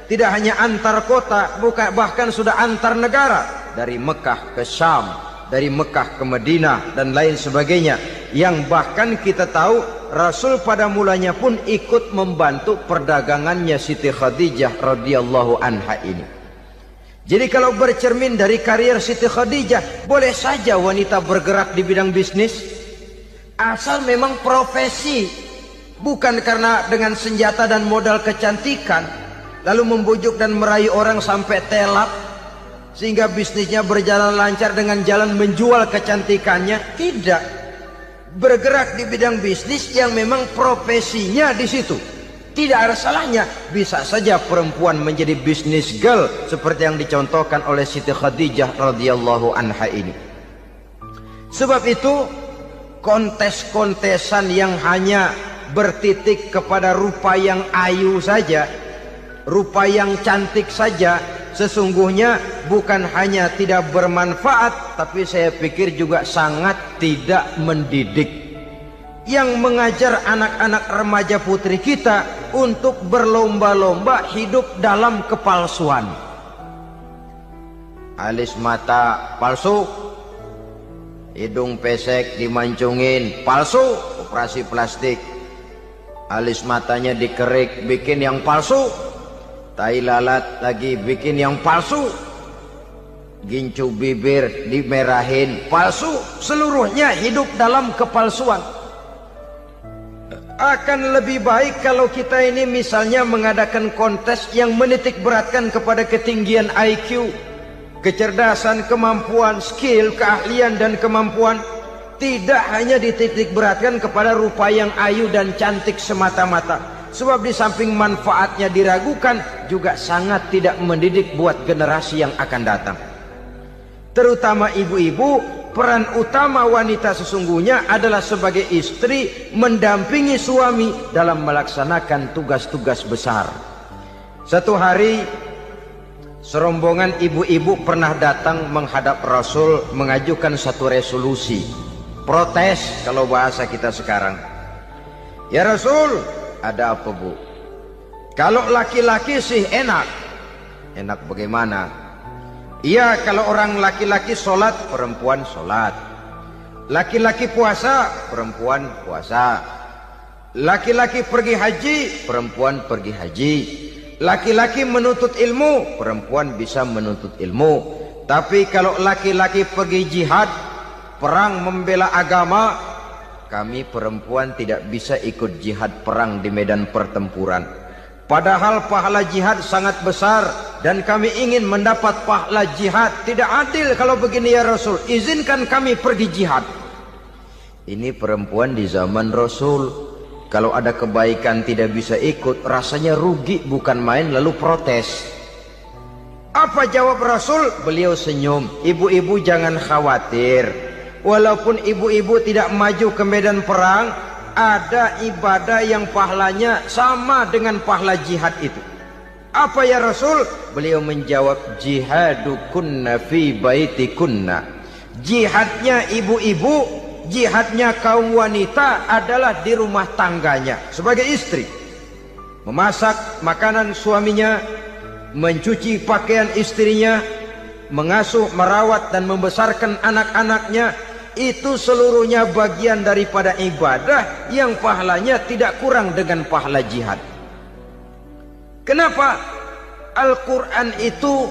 tidak hanya antar kota, bahkan sudah antar negara, dari Mekah ke Syam, dari Mekah ke Madinah dan lain sebagainya, yang bahkan kita tahu Rasul pada mulanya pun ikut membantu perdagangannya Siti Khadijah radhiyallahu anha ini. Jadi kalau bercermin dari karier Siti Khadijah, boleh saja wanita bergerak di bidang bisnis, asal memang profesi, bukan karena dengan senjata dan modal kecantikan lalu membujuk dan meraih orang sampai telap sehingga bisnisnya berjalan lancar dengan jalan menjual kecantikannya. Tidak. Bergerak di bidang bisnis yang memang profesinya di situ. Tidak ada salahnya. Bisa saja perempuan menjadi business girl seperti yang dicontohkan oleh Siti Khadijah radhiyallahu anha ini. Sebab itu, kontes-kontesan yang hanya bertitik kepada rupa yang ayu saja, rupa yang cantik saja, sesungguhnya bukan hanya tidak bermanfaat, tapi saya pikir juga sangat tidak mendidik. Yang mengajar anak-anak remaja putri kita untuk berlomba-lomba hidup dalam kepalsuan. Alis mata palsu, hidung pesek dimancungin, palsu, operasi plastik. Alis matanya dikerik, bikin yang palsu. Tai lalat lagi bikin yang palsu. Gincu bibir dimerahin, palsu. Seluruhnya hidup dalam kepalsuan. Akan lebih baik kalau kita ini misalnya mengadakan kontes yang menitik beratkan kepada ketinggian IQ, kecerdasan, kemampuan, skill, keahlian dan kemampuan. Tidak hanya dititik beratkan kepada rupa yang ayu dan cantik semata-mata. Sebab di samping manfaatnya diragukan, juga sangat tidak mendidik buat generasi yang akan datang. Terutama ibu-ibu, peran utama wanita sesungguhnya adalah sebagai istri mendampingi suami dalam melaksanakan tugas-tugas besar. Satu hari, serombongan ibu-ibu pernah datang menghadap Rasul mengajukan satu resolusi. Protes kalau bahasa kita sekarang. Ya Rasul, ada apa bu? Kalau laki-laki sih enak. Enak bagaimana? Iya, kalau orang laki-laki sholat, perempuan sholat. Laki-laki puasa, perempuan puasa. Laki-laki pergi haji, perempuan pergi haji. Laki-laki menuntut ilmu, perempuan bisa menuntut ilmu. Tapi kalau laki-laki pergi jihad, perang membela agama, kami perempuan tidak bisa ikut jihad perang di medan pertempuran. Padahal pahala jihad sangat besar dan kami ingin mendapat pahala jihad. Tidak adil kalau begini ya Rasul, izinkan kami pergi jihad. Ini perempuan di zaman Rasul. Kalau ada kebaikan tidak bisa ikut, rasanya rugi bukan main, lalu protes. Apa jawab Rasul? Beliau senyum. Ibu-ibu jangan khawatir. Walaupun ibu-ibu tidak maju ke medan perang, ada ibadah yang pahalanya sama dengan pahala jihad itu. Apa ya Rasul? Beliau menjawab, jihadukunna fi baitikunna. Jihadnya ibu-ibu, jihadnya kaum wanita adalah di rumah tangganya sebagai istri. Memasak makanan suaminya, mencuci pakaian istrinya, mengasuh, merawat dan membesarkan anak-anaknya, itu seluruhnya bagian daripada ibadah yang pahalanya tidak kurang dengan pahala jihad. Kenapa? Al-Quran itu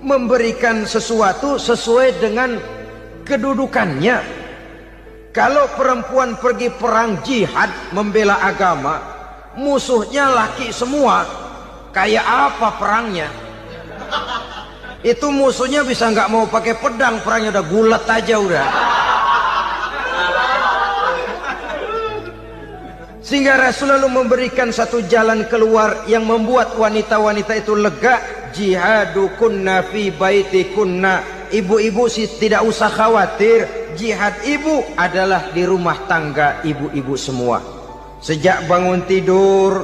memberikan sesuatu sesuai dengan kedudukannya. Kalau perempuan pergi perang jihad membela agama, musuhnya laki semua, kayak apa perangnya? Itu musuhnya bisa nggak mau pakai pedang, perangnya udah gulat aja udah. Sehingga Rasul lalu memberikan satu jalan keluar yang membuat wanita-wanita itu lega. Jihadukunna fi baitikunna. Ibu-ibu sih tidak usah khawatir, jihad ibu adalah di rumah tangga ibu-ibu semua. Sejak bangun tidur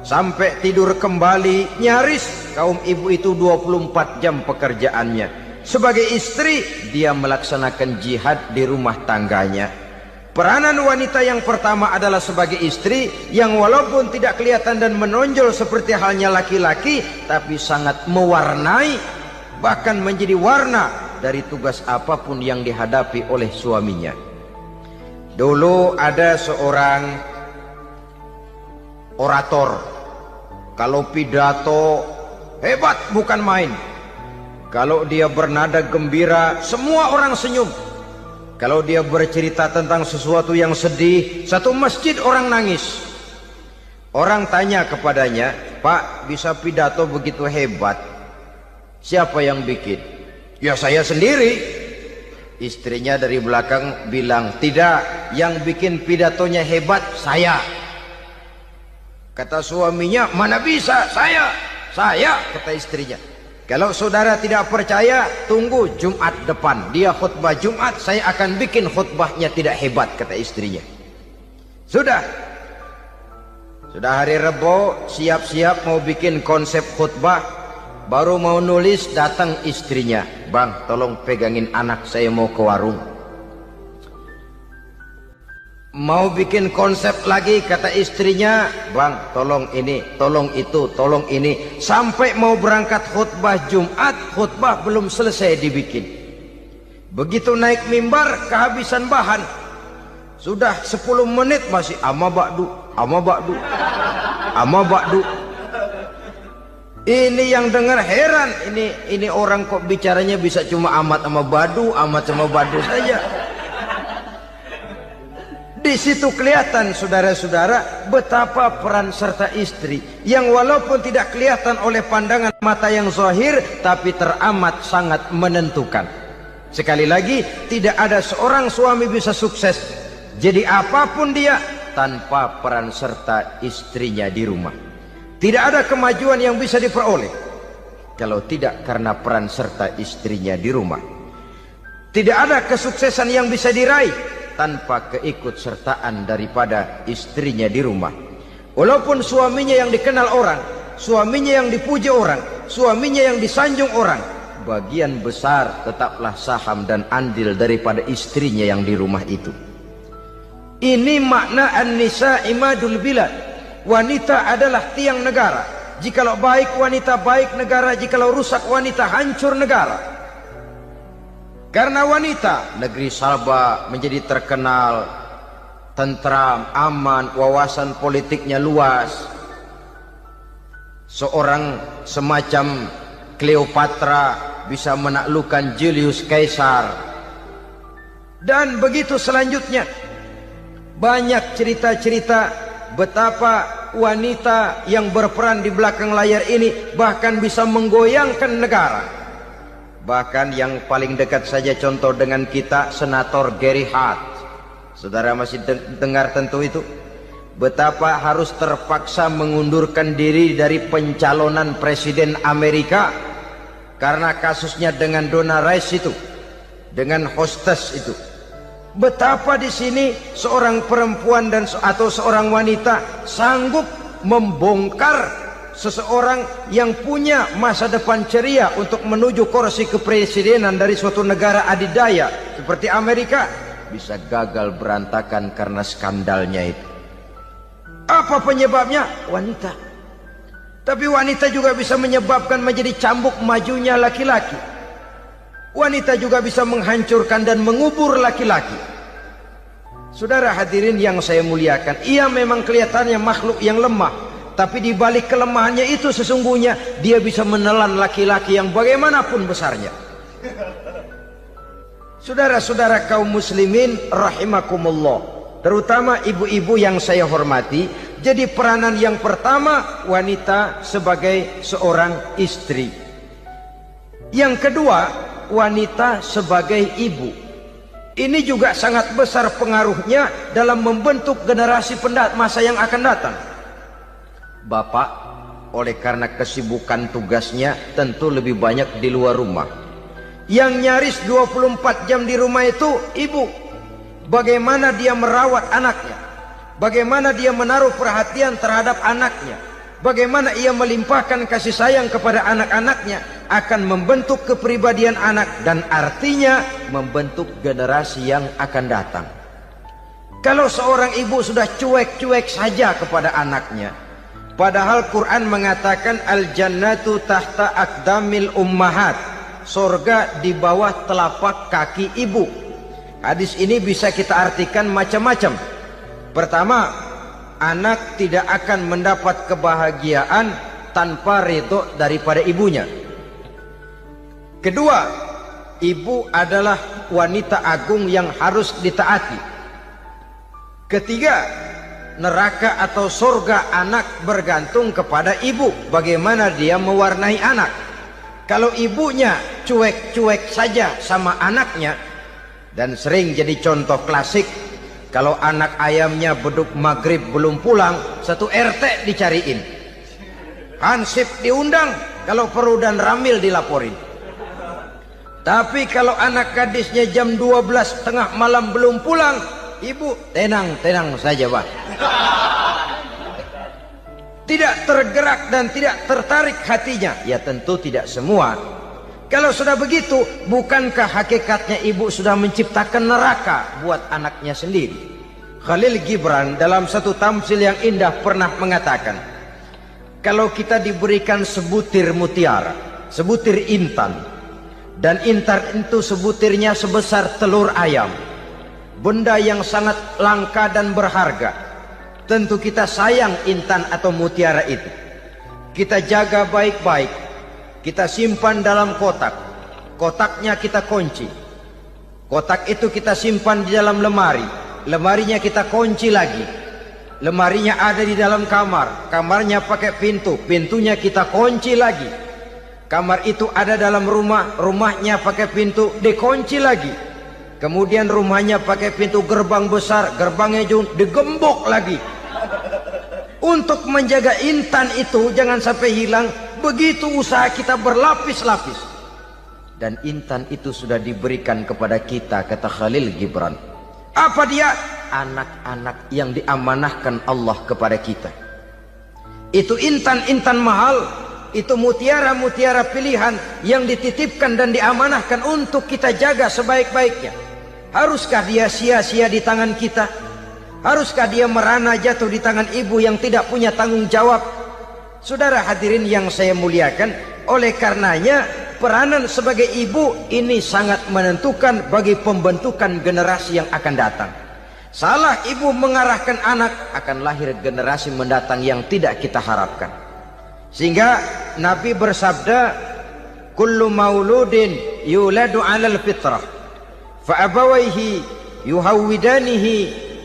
sampai tidur kembali, nyaris kaum ibu itu 24 jam pekerjaannya. Sebagai istri, dia melaksanakan jihad di rumah tangganya. Peranan wanita yang pertama adalah sebagai istri, yang walaupun tidak kelihatan dan menonjol seperti halnya laki-laki, tapi sangat mewarnai, bahkan menjadi warna dari tugas apapun yang dihadapi oleh suaminya. Dulu ada seorang orator, kalau pidato hebat bukan main. Kalau dia bernada gembira, semua orang senyum. Kalau dia bercerita tentang sesuatu yang sedih, satu masjid orang nangis. Orang tanya kepadanya, Pak, bisa pidato begitu hebat, siapa yang bikin? Ya saya sendiri. Istrinya dari belakang bilang, tidak, yang bikin pidatonya hebat saya. Kata suaminya, mana bisa, saya, kata istrinya. Kalau saudara tidak percaya, tunggu Jumat depan, dia khutbah Jumat, saya akan bikin khutbahnya tidak hebat, kata istrinya. Sudah hari Rebo, siap-siap mau bikin konsep khutbah, baru mau nulis, datang istrinya, Bang, tolong pegangin anak, saya mau ke warung. Mau bikin konsep lagi, kata istrinya, Bang, tolong ini, tolong itu, tolong ini. Sampai mau berangkat khutbah Jumat, khutbah belum selesai dibikin. Begitu naik mimbar, kehabisan bahan. Sudah 10 menit masih ama ba'du. Ini yang dengar heran, ini orang kok bicaranya bisa cuma amat sama badu saja. Di situ kelihatan saudara-saudara betapa peran serta istri yang walaupun tidak kelihatan oleh pandangan mata yang zahir, tapi teramat sangat menentukan. Sekali lagi, tidak ada seorang suami bisa sukses jadi apapun dia tanpa peran serta istrinya di rumah. Tidak ada kemajuan yang bisa diperoleh kalau tidak karena peran serta istrinya di rumah. Tidak ada kesuksesan yang bisa diraih tanpa keikutsertaan daripada istrinya di rumah. Walaupun suaminya yang dikenal orang, suaminya yang dipuji orang, suaminya yang disanjung orang, bagian besar tetaplah saham dan andil daripada istrinya yang di rumah itu. Ini makna an-nisa imadul bilad. Wanita adalah tiang negara. Jikalau baik wanita, baik negara. Jikalau rusak wanita, hancur negara. Karena wanita, negeri Saba menjadi terkenal tentram, aman, wawasan politiknya luas. Seorang semacam Cleopatra bisa menaklukkan Julius Caesar. Dan begitu selanjutnya. Banyak cerita-cerita betapa wanita yang berperan di belakang layar ini bahkan bisa menggoyangkan negara. Bahkan yang paling dekat saja contoh dengan kita, Senator Gary Hart. Saudara masih dengar tentu itu. Betapa harus terpaksa mengundurkan diri dari pencalonan presiden Amerika karena kasusnya dengan Donna Rice itu, dengan hostess itu. Betapa di sini seorang perempuan atau seorang wanita sanggup membongkar seseorang yang punya masa depan ceria untuk menuju kursi kepresidenan dari suatu negara adidaya seperti Amerika, bisa gagal berantakan karena skandalnya itu. Apa penyebabnya? Wanita. Tapi wanita juga bisa menyebabkan menjadi cambuk majunya laki-laki. Wanita juga bisa menghancurkan dan mengubur laki-laki. Saudara hadirin yang saya muliakan, ia memang kelihatannya makhluk yang lemah, tapi di balik kelemahannya itu sesungguhnya dia bisa menelan laki-laki yang bagaimanapun besarnya. Saudara-saudara kaum muslimin rahimakumullah, terutama ibu-ibu yang saya hormati, jadi peranan yang pertama wanita sebagai seorang istri. Yang kedua, wanita sebagai ibu. Ini juga sangat besar pengaruhnya dalam membentuk generasi masa yang akan datang. Bapak, oleh karena kesibukan tugasnya, tentu lebih banyak di luar rumah. Yang nyaris 24 jam di rumah itu ibu. Bagaimana dia merawat anaknya, bagaimana dia menaruh perhatian terhadap anaknya, bagaimana ia melimpahkan kasih sayang kepada anak-anaknya, akan membentuk kepribadian anak dan artinya membentuk generasi yang akan datang. Kalau seorang ibu sudah cuek-cuek saja kepada anaknya, padahal Quran mengatakan al-jannatu tahta aqdamil ummahat, surga di bawah telapak kaki ibu. Hadis ini bisa kita artikan macam-macam. Pertama, anak tidak akan mendapat kebahagiaan tanpa ridho daripada ibunya. Kedua, ibu adalah wanita agung yang harus ditaati. Ketiga, neraka atau surga anak bergantung kepada ibu, bagaimana dia mewarnai anak. Kalau ibunya cuek-cuek saja sama anaknya, dan sering jadi contoh klasik, kalau anak ayamnya beduk maghrib belum pulang, satu RT dicariin, hansip diundang, kalau perlu dan ramil dilaporin. Tapi kalau anak gadisnya jam 12 tengah malam belum pulang, ibu tenang saja Pak. Tidak tergerak dan tidak tertarik hatinya. Ya tentu tidak semua. Kalau sudah begitu, bukankah hakikatnya ibu sudah menciptakan neraka buat anaknya sendiri? Khalil Gibran dalam satu tamsil yang indah pernah mengatakan, kalau kita diberikan sebutir mutiara, sebutir intan, dan intan itu sebutirnya sebesar telur ayam, benda yang sangat langka dan berharga, tentu kita sayang intan atau mutiara itu. Kita jaga baik-baik, kita simpan dalam kotak, kotaknya kita kunci, kotak itu kita simpan di dalam lemari, lemarinya kita kunci lagi, lemarinya ada di dalam kamar, kamarnya pakai pintu, pintunya kita kunci lagi. Kamar itu ada dalam rumah, rumahnya pakai pintu, dikunci lagi. Kemudian rumahnya pakai pintu gerbang besar, gerbangnya juga digembok lagi. Untuk menjaga intan itu jangan sampai hilang, begitu usaha kita berlapis-lapis. Dan intan itu sudah diberikan kepada kita, kata Khalil Gibran. Apa dia? Anak-anak yang diamanahkan Allah kepada kita. Itu intan-intan mahal, itu mutiara-mutiara pilihan yang dititipkan dan diamanahkan untuk kita jaga sebaik-baiknya. Haruskah dia sia-sia di tangan kita? Haruskah dia merana jatuh di tangan ibu yang tidak punya tanggung jawab? Saudara hadirin yang saya muliakan, oleh karenanya peranan sebagai ibu ini sangat menentukan bagi pembentukan generasi yang akan datang. Salah ibu mengarahkan anak, akan lahir generasi mendatang yang tidak kita harapkan. Sehingga Nabi bersabda, kullu mauludin yuladu 'alal fitrah fa abawaihi yuhawwidanihi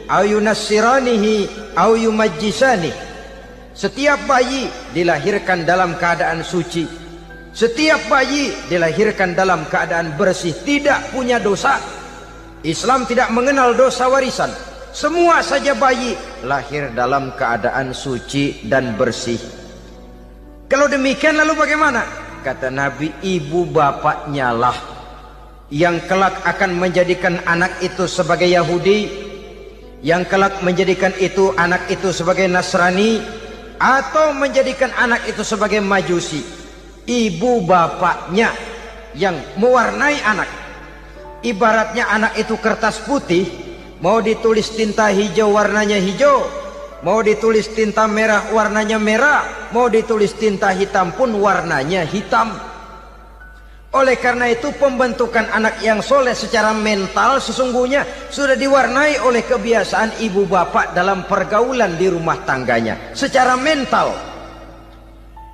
aw yunassiranihi aw yumajjisanihi. Setiap bayi dilahirkan dalam keadaan suci. Setiap bayi dilahirkan dalam keadaan bersih, tidak punya dosa. Islam tidak mengenal dosa warisan. Semua saja bayi lahir dalam keadaan suci dan bersih. Kalau demikian lalu bagaimana? Kata Nabi, ibu bapaknya lah yang kelak akan menjadikan anak itu sebagai Yahudi, yang kelak menjadikan itu anak itu sebagai Nasrani, atau menjadikan anak itu sebagai Majusi. Ibu bapaknya yang mewarnai anak. Ibaratnya anak itu kertas putih, mau ditulis tinta hijau warnanya hijau, mau ditulis tinta merah warnanya merah, mau ditulis tinta hitam pun warnanya hitam. Oleh karena itu pembentukan anak yang soleh secara mental sesungguhnya sudah diwarnai oleh kebiasaan ibu bapak dalam pergaulan di rumah tangganya secara mental.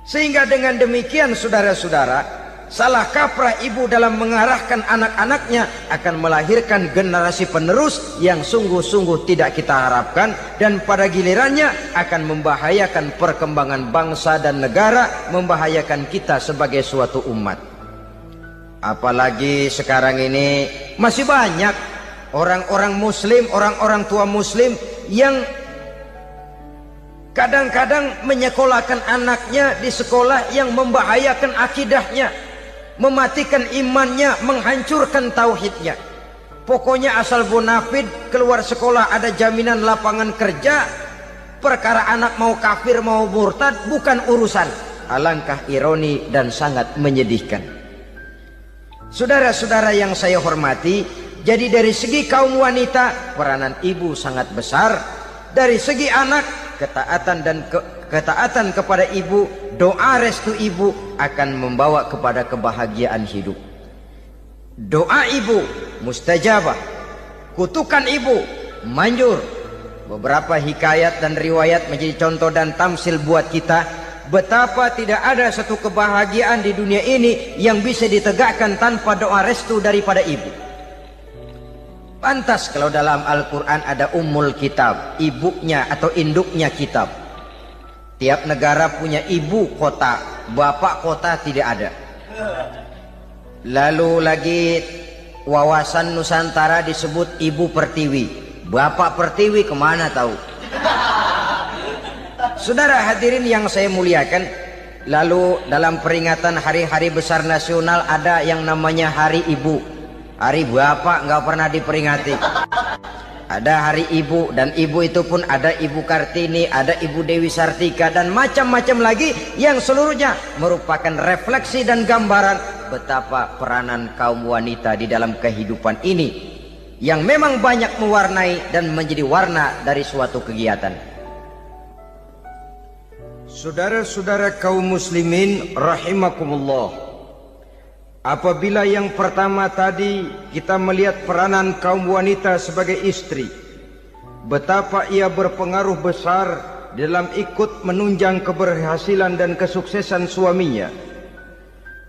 Sehingga dengan demikian saudara-saudara, salah kaprah ibu dalam mengarahkan anak-anaknya akan melahirkan generasi penerus yang sungguh-sungguh tidak kita harapkan, dan pada gilirannya akan membahayakan perkembangan bangsa dan negara, membahayakan kita sebagai suatu umat. Apalagi sekarang ini masih banyak orang-orang muslim, orang-orang tua muslim yang kadang-kadang menyekolahkan anaknya di sekolah yang membahayakan akidahnya, mematikan imannya, menghancurkan tauhidnya. Pokoknya asal bonafid keluar sekolah ada jaminan lapangan kerja, perkara anak mau kafir mau murtad bukan urusan. Alangkah ironi dan sangat menyedihkan. Saudara-saudara yang saya hormati, jadi dari segi kaum wanita peranan ibu sangat besar. Dari segi anak, ketaatan kepada ibu, doa restu ibu akan membawa kepada kebahagiaan hidup. Doa ibu mustajabah, kutukan ibu manjur. Beberapa hikayat dan riwayat menjadi contoh dan tamsil buat kita betapa tidak ada satu kebahagiaan di dunia ini yang bisa ditegakkan tanpa doa restu daripada ibu. Pantas kalau dalam Al-Quran ada ummul kitab, ibunya atau induknya kitab. Tiap negara punya ibu kota, bapak kota tidak ada. Lalu lagi wawasan Nusantara disebut ibu pertiwi, bapak pertiwi kemana tahu. Saudara hadirin yang saya muliakan, lalu dalam peringatan hari-hari besar nasional ada yang namanya Hari Ibu. Hari bapak nggak pernah diperingati. Ada Hari Ibu, dan ibu itu pun ada Ibu Kartini, ada Ibu Dewi Sartika, dan macam-macam lagi yang seluruhnya merupakan refleksi dan gambaran betapa peranan kaum wanita di dalam kehidupan ini yang memang banyak mewarnai dan menjadi warna dari suatu kegiatan. Saudara-saudara kaum muslimin rahimakumullah, apabila yang pertama tadi kita melihat peranan kaum wanita sebagai istri, betapa ia berpengaruh besar dalam ikut menunjang keberhasilan dan kesuksesan suaminya.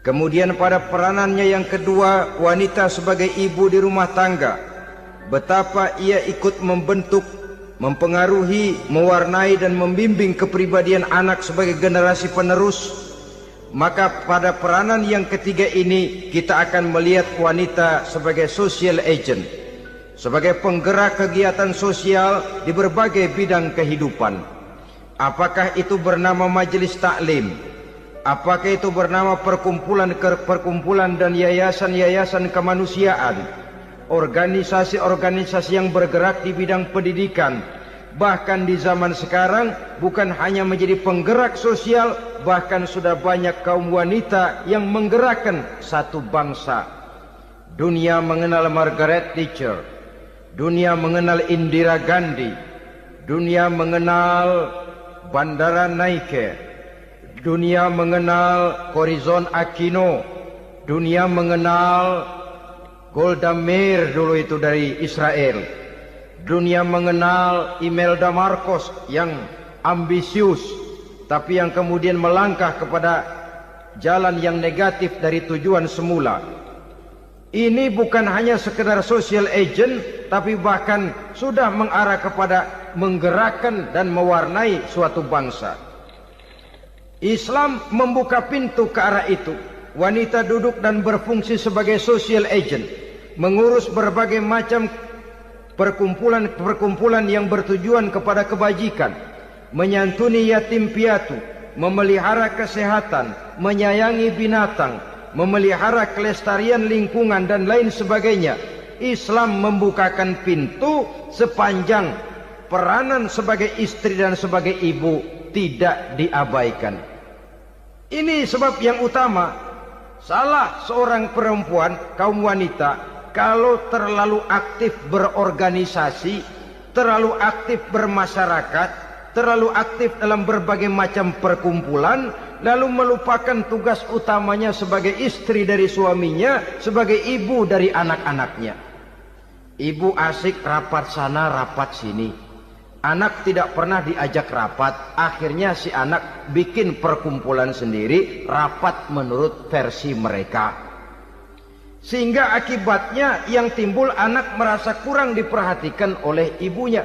Kemudian pada peranannya yang kedua, wanita sebagai ibu di rumah tangga, betapa ia ikut membentuk, mempengaruhi, mewarnai dan membimbing kepribadian anak sebagai generasi penerus. Maka pada peranan yang ketiga ini kita akan melihat wanita sebagai social agent, sebagai penggerak kegiatan sosial di berbagai bidang kehidupan. Apakah itu bernama majelis taklim, apakah itu bernama perkumpulan dan yayasan-yayasan kemanusiaan, organisasi-organisasi yang bergerak di bidang pendidikan, bahkan di zaman sekarang bukan hanya menjadi penggerak sosial, bahkan sudah banyak kaum wanita yang menggerakkan satu bangsa. Dunia mengenal Margaret Thatcher, dunia mengenal Indira Gandhi, dunia mengenal Bandara Naike, dunia mengenal Corazon Aquino, Dunia mengenal Golda Meir dulu itu dari Israel. Dunia mengenal Imelda Marcos yang ambisius, tapi yang kemudian melangkah kepada jalan yang negatif dari tujuan semula. Ini bukan hanya sekedar social agent, tapi bahkan sudah mengarah kepada menggerakkan dan mewarnai suatu bangsa. Islam membuka pintu ke arah itu. Wanita duduk dan berfungsi sebagai social agent, mengurus berbagai macam perkumpulan-perkumpulan yang bertujuan kepada kebajikan, menyantuni yatim piatu, memelihara kesehatan, menyayangi binatang, memelihara kelestarian lingkungan dan lain sebagainya. Islam membukakan pintu sepanjang peranan sebagai istri dan sebagai ibu tidak diabaikan. Ini sebab yang utama. Salah seorang perempuan, kaum wanita, kalau terlalu aktif berorganisasi, terlalu aktif bermasyarakat, terlalu aktif dalam berbagai macam perkumpulan, lalu melupakan tugas utamanya sebagai istri dari suaminya, sebagai ibu dari anak-anaknya. Ibu asik rapat sana, rapat sini. Anak tidak pernah diajak rapat, akhirnya si anak bikin perkumpulan sendiri, rapat menurut versi mereka. Sehingga akibatnya yang timbul anak merasa kurang diperhatikan oleh ibunya.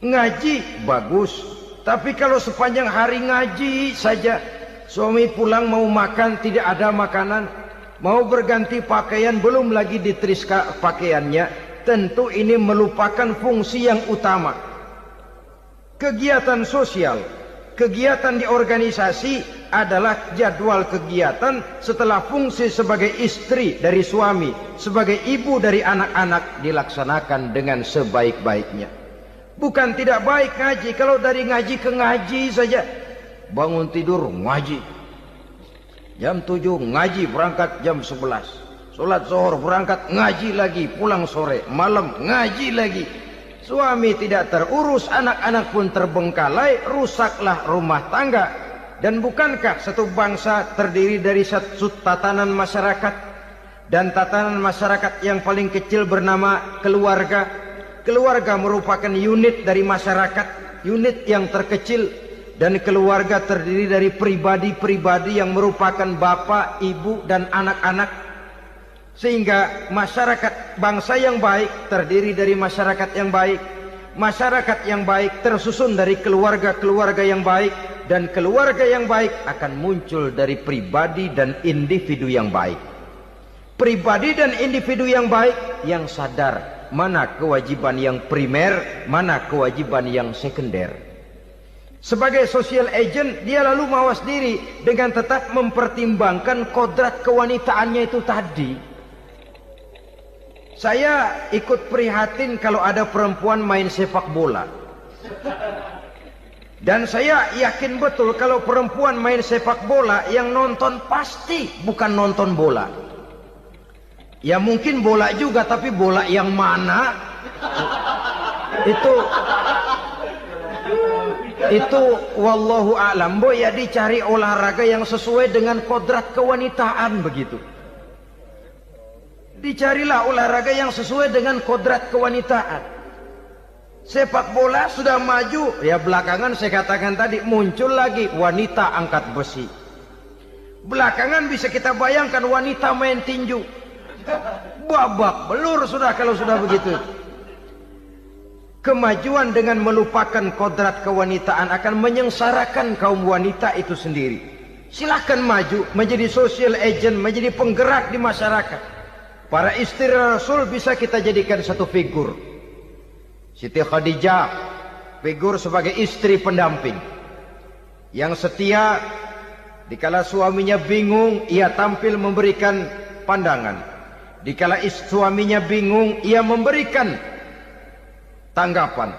Ngaji bagus, tapi kalau sepanjang hari ngaji saja, suami pulang mau makan tidak ada makanan, mau berganti pakaian belum lagi diteriskan pakaiannya, tentu ini melupakan fungsi yang utama. Kegiatan sosial, kegiatan di organisasi adalah jadwal kegiatan setelah fungsi sebagai istri dari suami, sebagai ibu dari anak-anak dilaksanakan dengan sebaik-baiknya. Bukan tidak baik ngaji, kalau dari ngaji ke ngaji saja. Bangun tidur ngaji, jam 7 ngaji, berangkat jam 11. Sholat zuhur berangkat ngaji lagi, pulang sore, malam ngaji lagi. Suami tidak terurus, anak-anak pun terbengkalai, rusaklah rumah tangga. Dan bukankah satu bangsa terdiri dari satu tatanan masyarakat, dan tatanan masyarakat yang paling kecil bernama keluarga. Keluarga merupakan unit dari masyarakat, unit yang terkecil, dan keluarga terdiri dari pribadi-pribadi yang merupakan bapak, ibu, dan anak-anak. Sehingga masyarakat bangsa yang baik terdiri dari masyarakat yang baik. Masyarakat yang baik tersusun dari keluarga-keluarga yang baik. Dan keluarga yang baik akan muncul dari pribadi dan individu yang baik. Pribadi dan individu yang baik yang sadar mana kewajiban yang primer, mana kewajiban yang sekunder. Sebagai social agent, dia lalu mawas diri dengan tetap mempertimbangkan kodrat kewanitaannya itu tadi. Saya ikut prihatin kalau ada perempuan main sepak bola. Dan saya yakin betul kalau perempuan main sepak bola, yang nonton pasti bukan nonton bola. Ya mungkin bola juga, tapi bola yang mana? Itu wallahu a'lam. Ya dicari olahraga yang sesuai dengan kodrat kewanitaan begitu. Dicarilah olahraga yang sesuai dengan kodrat kewanitaan. Sepak bola sudah maju, ya belakangan saya katakan tadi muncul lagi wanita angkat besi. Belakangan bisa kita bayangkan wanita main tinju. Babak belur sudah kalau sudah begitu. Kemajuan dengan melupakan kodrat kewanitaan akan menyengsarakan kaum wanita itu sendiri. Silahkan maju menjadi social agent, menjadi penggerak di masyarakat. Para istri Rasul bisa kita jadikan satu figur. Siti Khadijah, figur sebagai istri pendamping yang setia. Dikala suaminya bingung, ia tampil memberikan pandangan. Dikala suaminya bingung, ia memberikan tanggapan.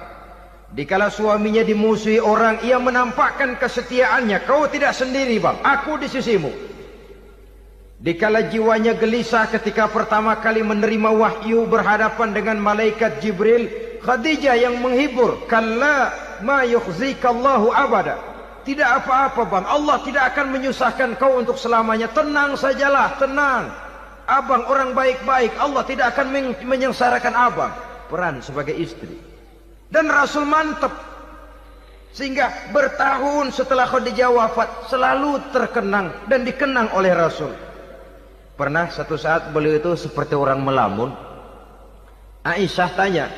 Dikala suaminya dimusuhi orang, ia menampakkan kesetiaannya. Kau tidak sendiri bang, aku di sisimu. Dikala jiwanya gelisah ketika pertama kali menerima wahyu berhadapan dengan malaikat Jibril, Khadijah yang menghibur. Kalla ma yukhzikallahu abada. Tidak apa-apa bang, Allah tidak akan menyusahkan kau untuk selamanya. Tenang sajalah, tenang. Abang orang baik-baik, Allah tidak akan menyengsarakan abang. Peran sebagai istri. Dan Rasul mantap. Sehingga bertahun setelah Khadijah wafat, selalu terkenang dan dikenang oleh Rasul. Pernah satu saat beliau itu seperti orang melamun. Aisyah tanya,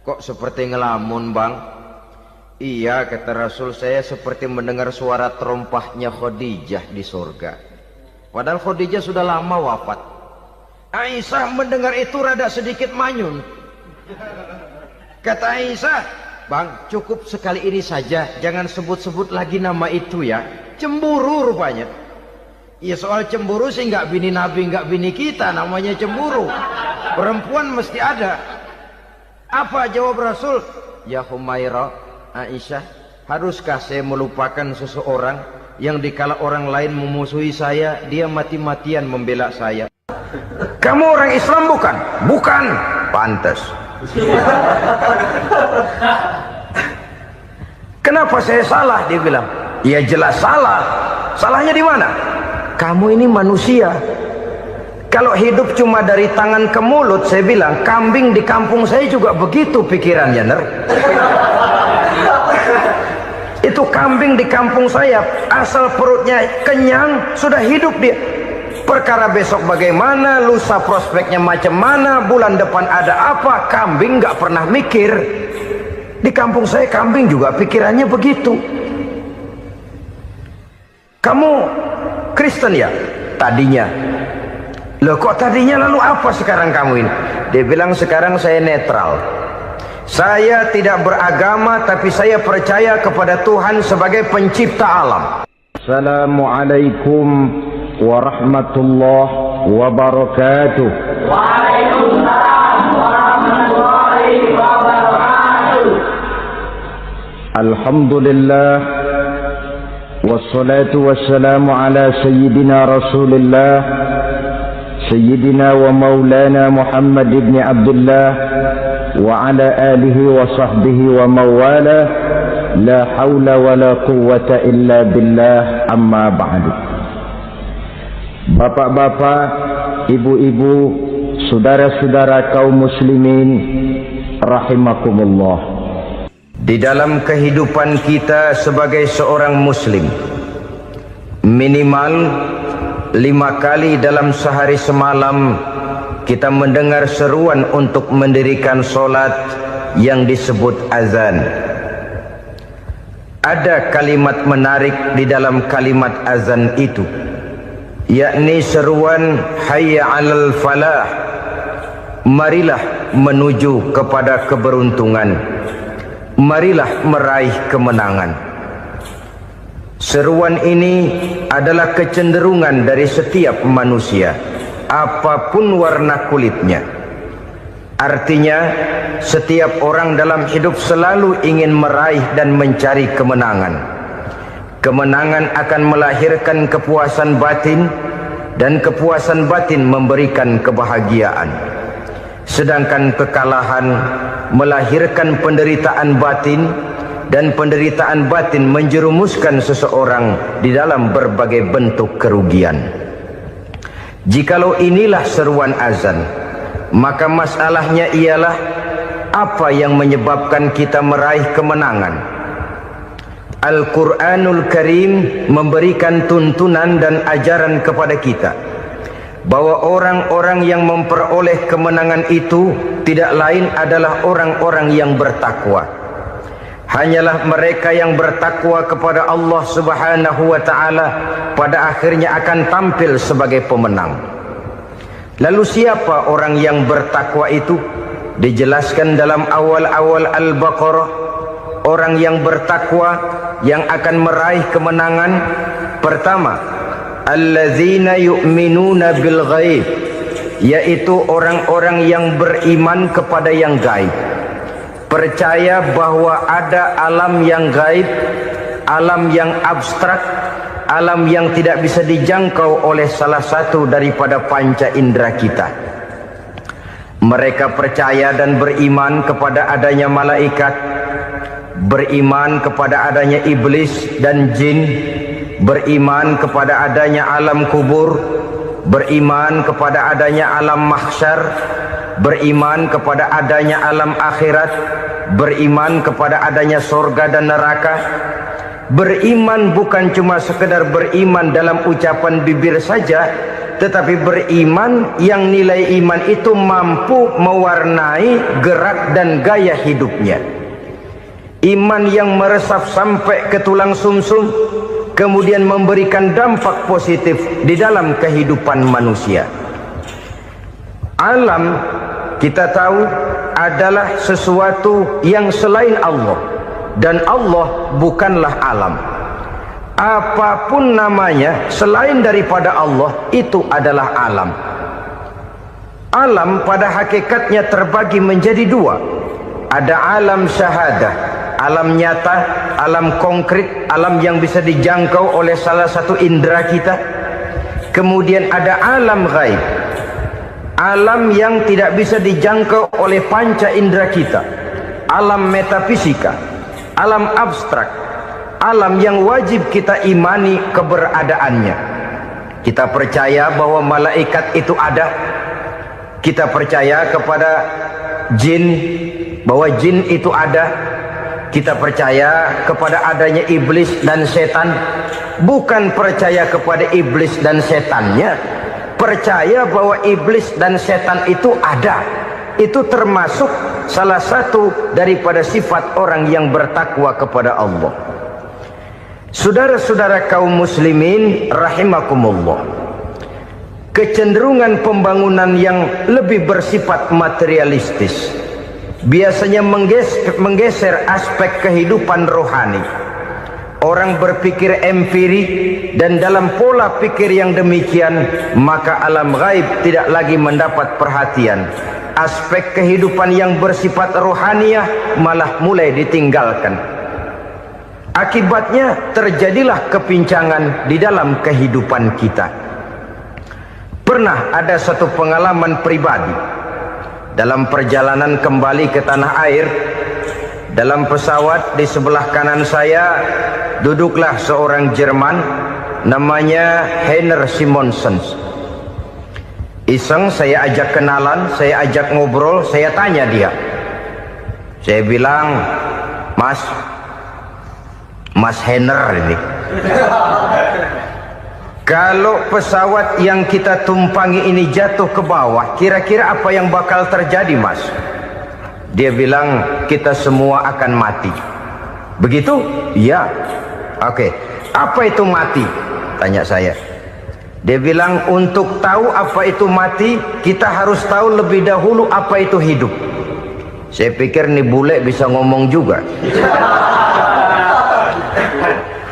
kok seperti ngelamun bang? Iya, kata Rasul, saya seperti mendengar suara terompahnya Khadijah di surga. Padahal Khadijah sudah lama wafat. Aisyah mendengar itu rada sedikit manyun. Kata Aisyah, bang, cukup sekali ini saja, jangan sebut-sebut lagi nama itu ya. Cemburu rupanya. Ya soal cemburu sih nggak bini Nabi, nggak bini kita, namanya cemburu. Perempuan mesti ada. Apa jawab Rasul? Ya Humairah, Aisyah, haruskah saya melupakan seseorang yang dikala orang lain memusuhi saya, dia mati-matian membela saya? Kamu orang Islam bukan? Bukan. Pantas. Kenapa saya salah? Dia bilang. Ya jelas salah. Salahnya di mana? Kamu ini manusia. Kalau hidup cuma dari tangan ke mulut, saya bilang kambing di kampung saya juga begitu pikirannya, Ner. Itu kambing di kampung saya, asal perutnya kenyang sudah hidup dia. Perkara besok bagaimana, lusa prospeknya macam mana, bulan depan ada apa, kambing nggak pernah mikir. Di kampung saya kambing juga pikirannya begitu. Kamu Kristen ya? Tadinya. Loh kok tadinya, lalu apa sekarang kamu ini? Dia bilang sekarang saya netral. Saya tidak beragama, tapi saya percaya kepada Tuhan sebagai pencipta alam. Assalamualaikum warahmatullahi wabarakatuh. Waalaikumsalam warahmatullahi wabarakatuh. Alhamdulillah wassalatu wassalamu ala sayyidina Rasulillah sayyidina wa maulana Muhammad ibn Abdullah wa ala alihi wa sahbihi wa mawala la hawla wa la quwwata illa billah, amma ba'du. Bapak-bapak, ibu-ibu, saudara-saudara kaum muslimin rahimakumullah. Di dalam kehidupan kita sebagai seorang muslim, minimal 5 kali dalam sehari semalam kita mendengar seruan untuk mendirikan solat yang disebut azan. Ada kalimat menarik di dalam kalimat azan itu, yakni seruan hayya 'alal falah, marilah menuju kepada keberuntungan, marilah meraih kemenangan. Seruan ini adalah kecenderungan dari setiap manusia, apapun warna kulitnya. Artinya setiap orang dalam hidup selalu ingin meraih dan mencari kemenangan. Kemenangan akan melahirkan kepuasan batin, dan kepuasan batin memberikan kebahagiaan. Sedangkan kekalahan melahirkan penderitaan batin, dan penderitaan batin menjerumuskan seseorang di dalam berbagai bentuk kerugian. Jikalau inilah seruan azan, maka masalahnya ialah apa yang menyebabkan kita meraih kemenangan. Al-Quranul Karim memberikan tuntunan dan ajaran kepada kita bahwa orang-orang yang memperoleh kemenangan itu tidak lain adalah orang-orang yang bertakwa. Hanyalah mereka yang bertakwa kepada Allah Subhanahu wa ta'ala pada akhirnya akan tampil sebagai pemenang. Lalu siapa orang yang bertakwa itu? Dijelaskan dalam awal-awal Al-Baqarah, orang yang bertakwa yang akan meraih kemenangan. Pertama, allazina yu'minuna bil ghaib, yaitu orang-orang yang beriman kepada yang gaib, percaya bahwa ada alam yang gaib, alam yang abstrak, alam yang tidak bisa dijangkau oleh salah satu daripada panca indera kita. Mereka percaya dan beriman kepada adanya malaikat, beriman kepada adanya iblis dan jin, beriman kepada adanya alam kubur, beriman kepada adanya alam mahsyar, beriman kepada adanya alam akhirat, beriman kepada adanya surga dan neraka. Beriman bukan cuma sekedar beriman dalam ucapan bibir saja, tetapi beriman yang nilai iman itu mampu mewarnai gerak dan gaya hidupnya. Iman yang meresap sampai ke tulang sumsum, kemudian memberikan dampak positif di dalam kehidupan manusia. Alam, kita tahu, adalah sesuatu yang selain Allah, dan Allah bukanlah alam. Apapun namanya selain daripada Allah, itu adalah alam. Alam pada hakikatnya terbagi menjadi dua. Ada alam syahadah, alam nyata, alam konkret, alam yang bisa dijangkau oleh salah satu indera kita. Kemudian ada alam ghaib, alam yang tidak bisa dijangkau oleh panca indera kita, alam metafisika, alam abstrak, alam yang wajib kita imani keberadaannya. Kita percaya bahwa malaikat itu ada, kita percaya kepada jin, bahwa jin itu ada, kita percaya kepada adanya iblis dan setan. Bukan percaya kepada iblis dan setannya, percaya bahwa iblis dan setan itu ada. Itu termasuk salah satu daripada sifat orang yang bertakwa kepada Allah. Saudara-saudara kaum muslimin rahimakumullah, kecenderungan pembangunan yang lebih bersifat materialistis biasanya menggeser aspek kehidupan rohani. Orang berpikir empiri, dan dalam pola pikir yang demikian maka alam gaib tidak lagi mendapat perhatian. Aspek kehidupan yang bersifat rohaniah malah mulai ditinggalkan. Akibatnya terjadilah kepincangan di dalam kehidupan kita. Pernah ada satu pengalaman pribadi. Dalam perjalanan kembali ke tanah air, dalam pesawat di sebelah kanan saya duduklah seorang Jerman namanya Heiner Simonsen. Iseng saya ajak kenalan, saya ajak ngobrol, saya tanya dia. Saya bilang, Mas Heiner ini, kalau pesawat yang kita tumpangi ini jatuh ke bawah, kira-kira apa yang bakal terjadi, Mas? Dia bilang, kita semua akan mati. Begitu? Iya. Oke. Apa itu mati? Tanya saya. Dia bilang, untuk tahu apa itu mati, kita harus tahu lebih dahulu apa itu hidup. Saya pikir nih bule bisa ngomong juga.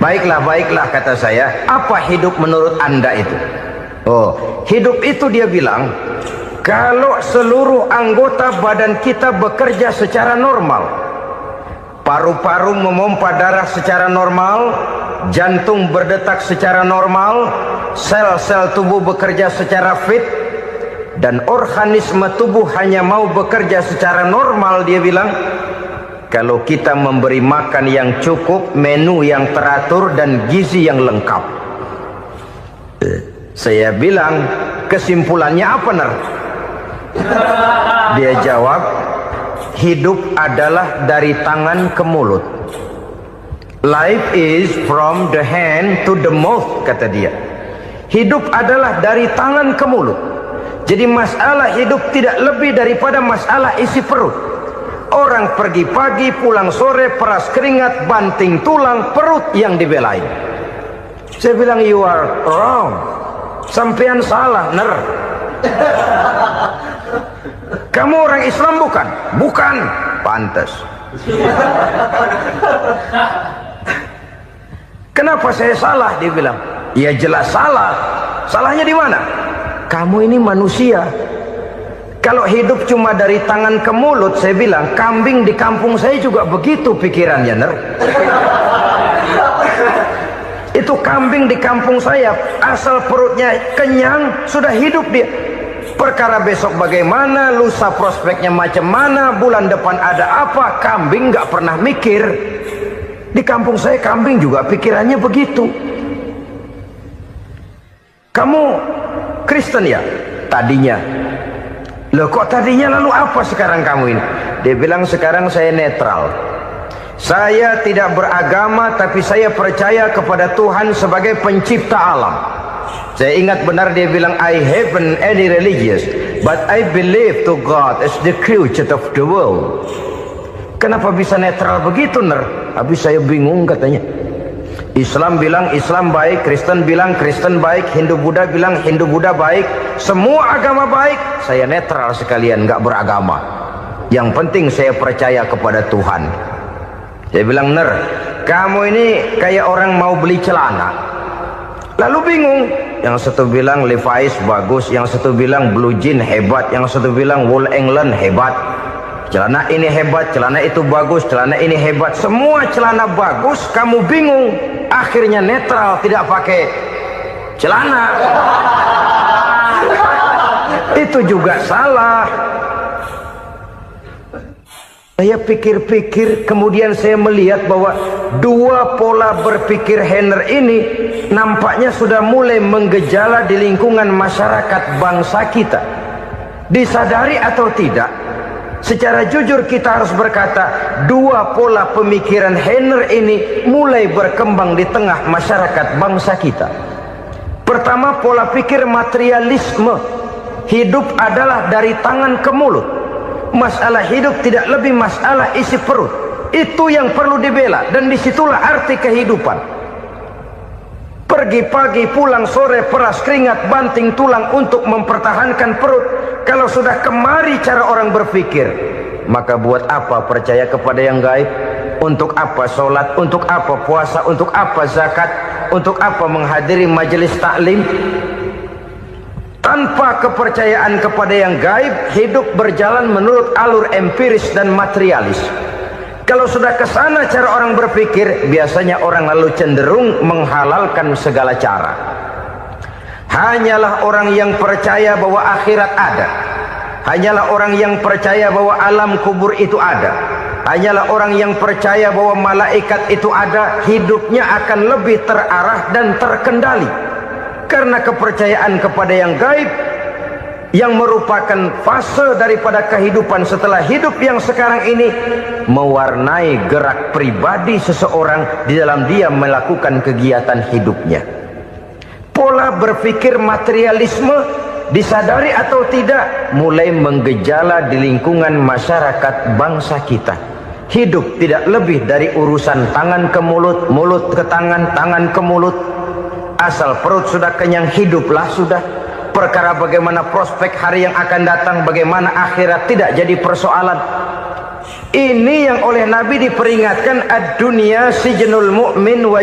Baiklah kata saya. Apa hidup menurut Anda itu? Oh, hidup itu dia bilang, kalau seluruh anggota badan kita bekerja secara normal, paru-paru memompa darah secara normal, jantung berdetak secara normal, sel-sel tubuh bekerja secara fit, dan organisme tubuh hanya mau bekerja secara normal, dia bilang, kalau kita memberi makan yang cukup, menu yang teratur, dan gizi yang lengkap. Saya bilang, kesimpulannya apa, Ner? Dia jawab, hidup adalah dari tangan ke mulut. Life is from the hand to the mouth, kata dia. Hidup adalah dari tangan ke mulut. Jadi masalah hidup tidak lebih daripada masalah isi perut. Orang pergi pagi, pulang sore, peras keringat, banting tulang, perut yang dibelain. Saya bilang, you are wrong. Sampean salah, Ner. Kamu orang Islam bukan? Bukan. Pantas. Kenapa saya salah? Dia bilang, ya jelas salah. Salahnya di mana? Kamu ini manusia. Kalau hidup cuma dari tangan ke mulut, saya bilang, kambing di kampung saya juga begitu pikirannya, Ner. Itu kambing di kampung saya, asal perutnya kenyang, sudah hidup dia. Perkara besok bagaimana, lusa prospeknya macam mana, bulan depan ada apa, kambing nggak pernah mikir. Di kampung saya kambing juga pikirannya begitu. Kamu Kristen ya? Tadinya. Loh kok tadinya, lalu apa sekarang kamu ini? Dia bilang sekarang saya netral. Saya tidak beragama, tapi saya percaya kepada Tuhan sebagai pencipta alam. Saya ingat benar dia bilang, I haven't any religious, but I believe to God as the creator of the world. Kenapa bisa netral begitu, Ner? Habis saya bingung katanya. Islam bilang Islam baik, Kristen bilang Kristen baik, Hindu Buddha bilang Hindu Buddha baik, semua agama baik. Saya netral sekalian, nggak beragama. Yang penting saya percaya kepada Tuhan. Saya bilang, Ner, kamu ini kayak orang mau beli celana. Lalu bingung, yang satu bilang Levi's bagus, yang satu bilang Blue Jean hebat, yang satu bilang Wool England hebat. Celana ini hebat, celana itu bagus, celana ini hebat. Semua celana bagus, kamu bingung. Akhirnya netral, tidak pakai celana. Itu juga salah. Saya pikir-pikir, kemudian saya melihat bahwa dua pola berpikir Henner ini nampaknya sudah mulai menggejala di lingkungan masyarakat bangsa kita. Disadari atau tidak, secara jujur kita harus berkata, dua pola pemikiran Henner ini mulai berkembang di tengah masyarakat bangsa kita. Pertama, pola pikir materialisme. Hidup adalah dari tangan ke mulut. Masalah hidup tidak lebih masalah isi perut. Itu yang perlu dibela, dan disitulah arti kehidupan. Pergi pagi, pulang sore, peras keringat, banting tulang untuk mempertahankan perut. Kalau sudah kemari cara orang berpikir, maka buat apa percaya kepada yang gaib? Untuk apa sholat? Untuk apa puasa? Untuk apa zakat? Untuk apa menghadiri majelis taklim? Tanpa kepercayaan kepada yang gaib, hidup berjalan menurut alur empiris dan materialis. Kalau sudah ke sana cara orang berpikir, biasanya orang lalu cenderung menghalalkan segala cara. Hanyalah orang yang percaya bahwa akhirat ada. Hanyalah orang yang percaya bahwa alam kubur itu ada. Hanyalah orang yang percaya bahwa malaikat itu ada, hidupnya akan lebih terarah dan terkendali. Karena kepercayaan kepada yang gaib, yang merupakan fase daripada kehidupan setelah hidup yang sekarang ini, mewarnai gerak pribadi seseorang di dalam dia melakukan kegiatan hidupnya. Pola berpikir materialisme, disadari atau tidak, mulai menggejala di lingkungan masyarakat bangsa kita. Hidup tidak lebih dari urusan tangan ke mulut, mulut ke tangan, tangan ke mulut. Asal perut sudah kenyang, hiduplah sudah. Perkara bagaimana prospek hari yang akan datang, bagaimana akhirat, tidak jadi persoalan. Ini yang oleh Nabi diperingatkan, ad-dunya sijnul mu'min wa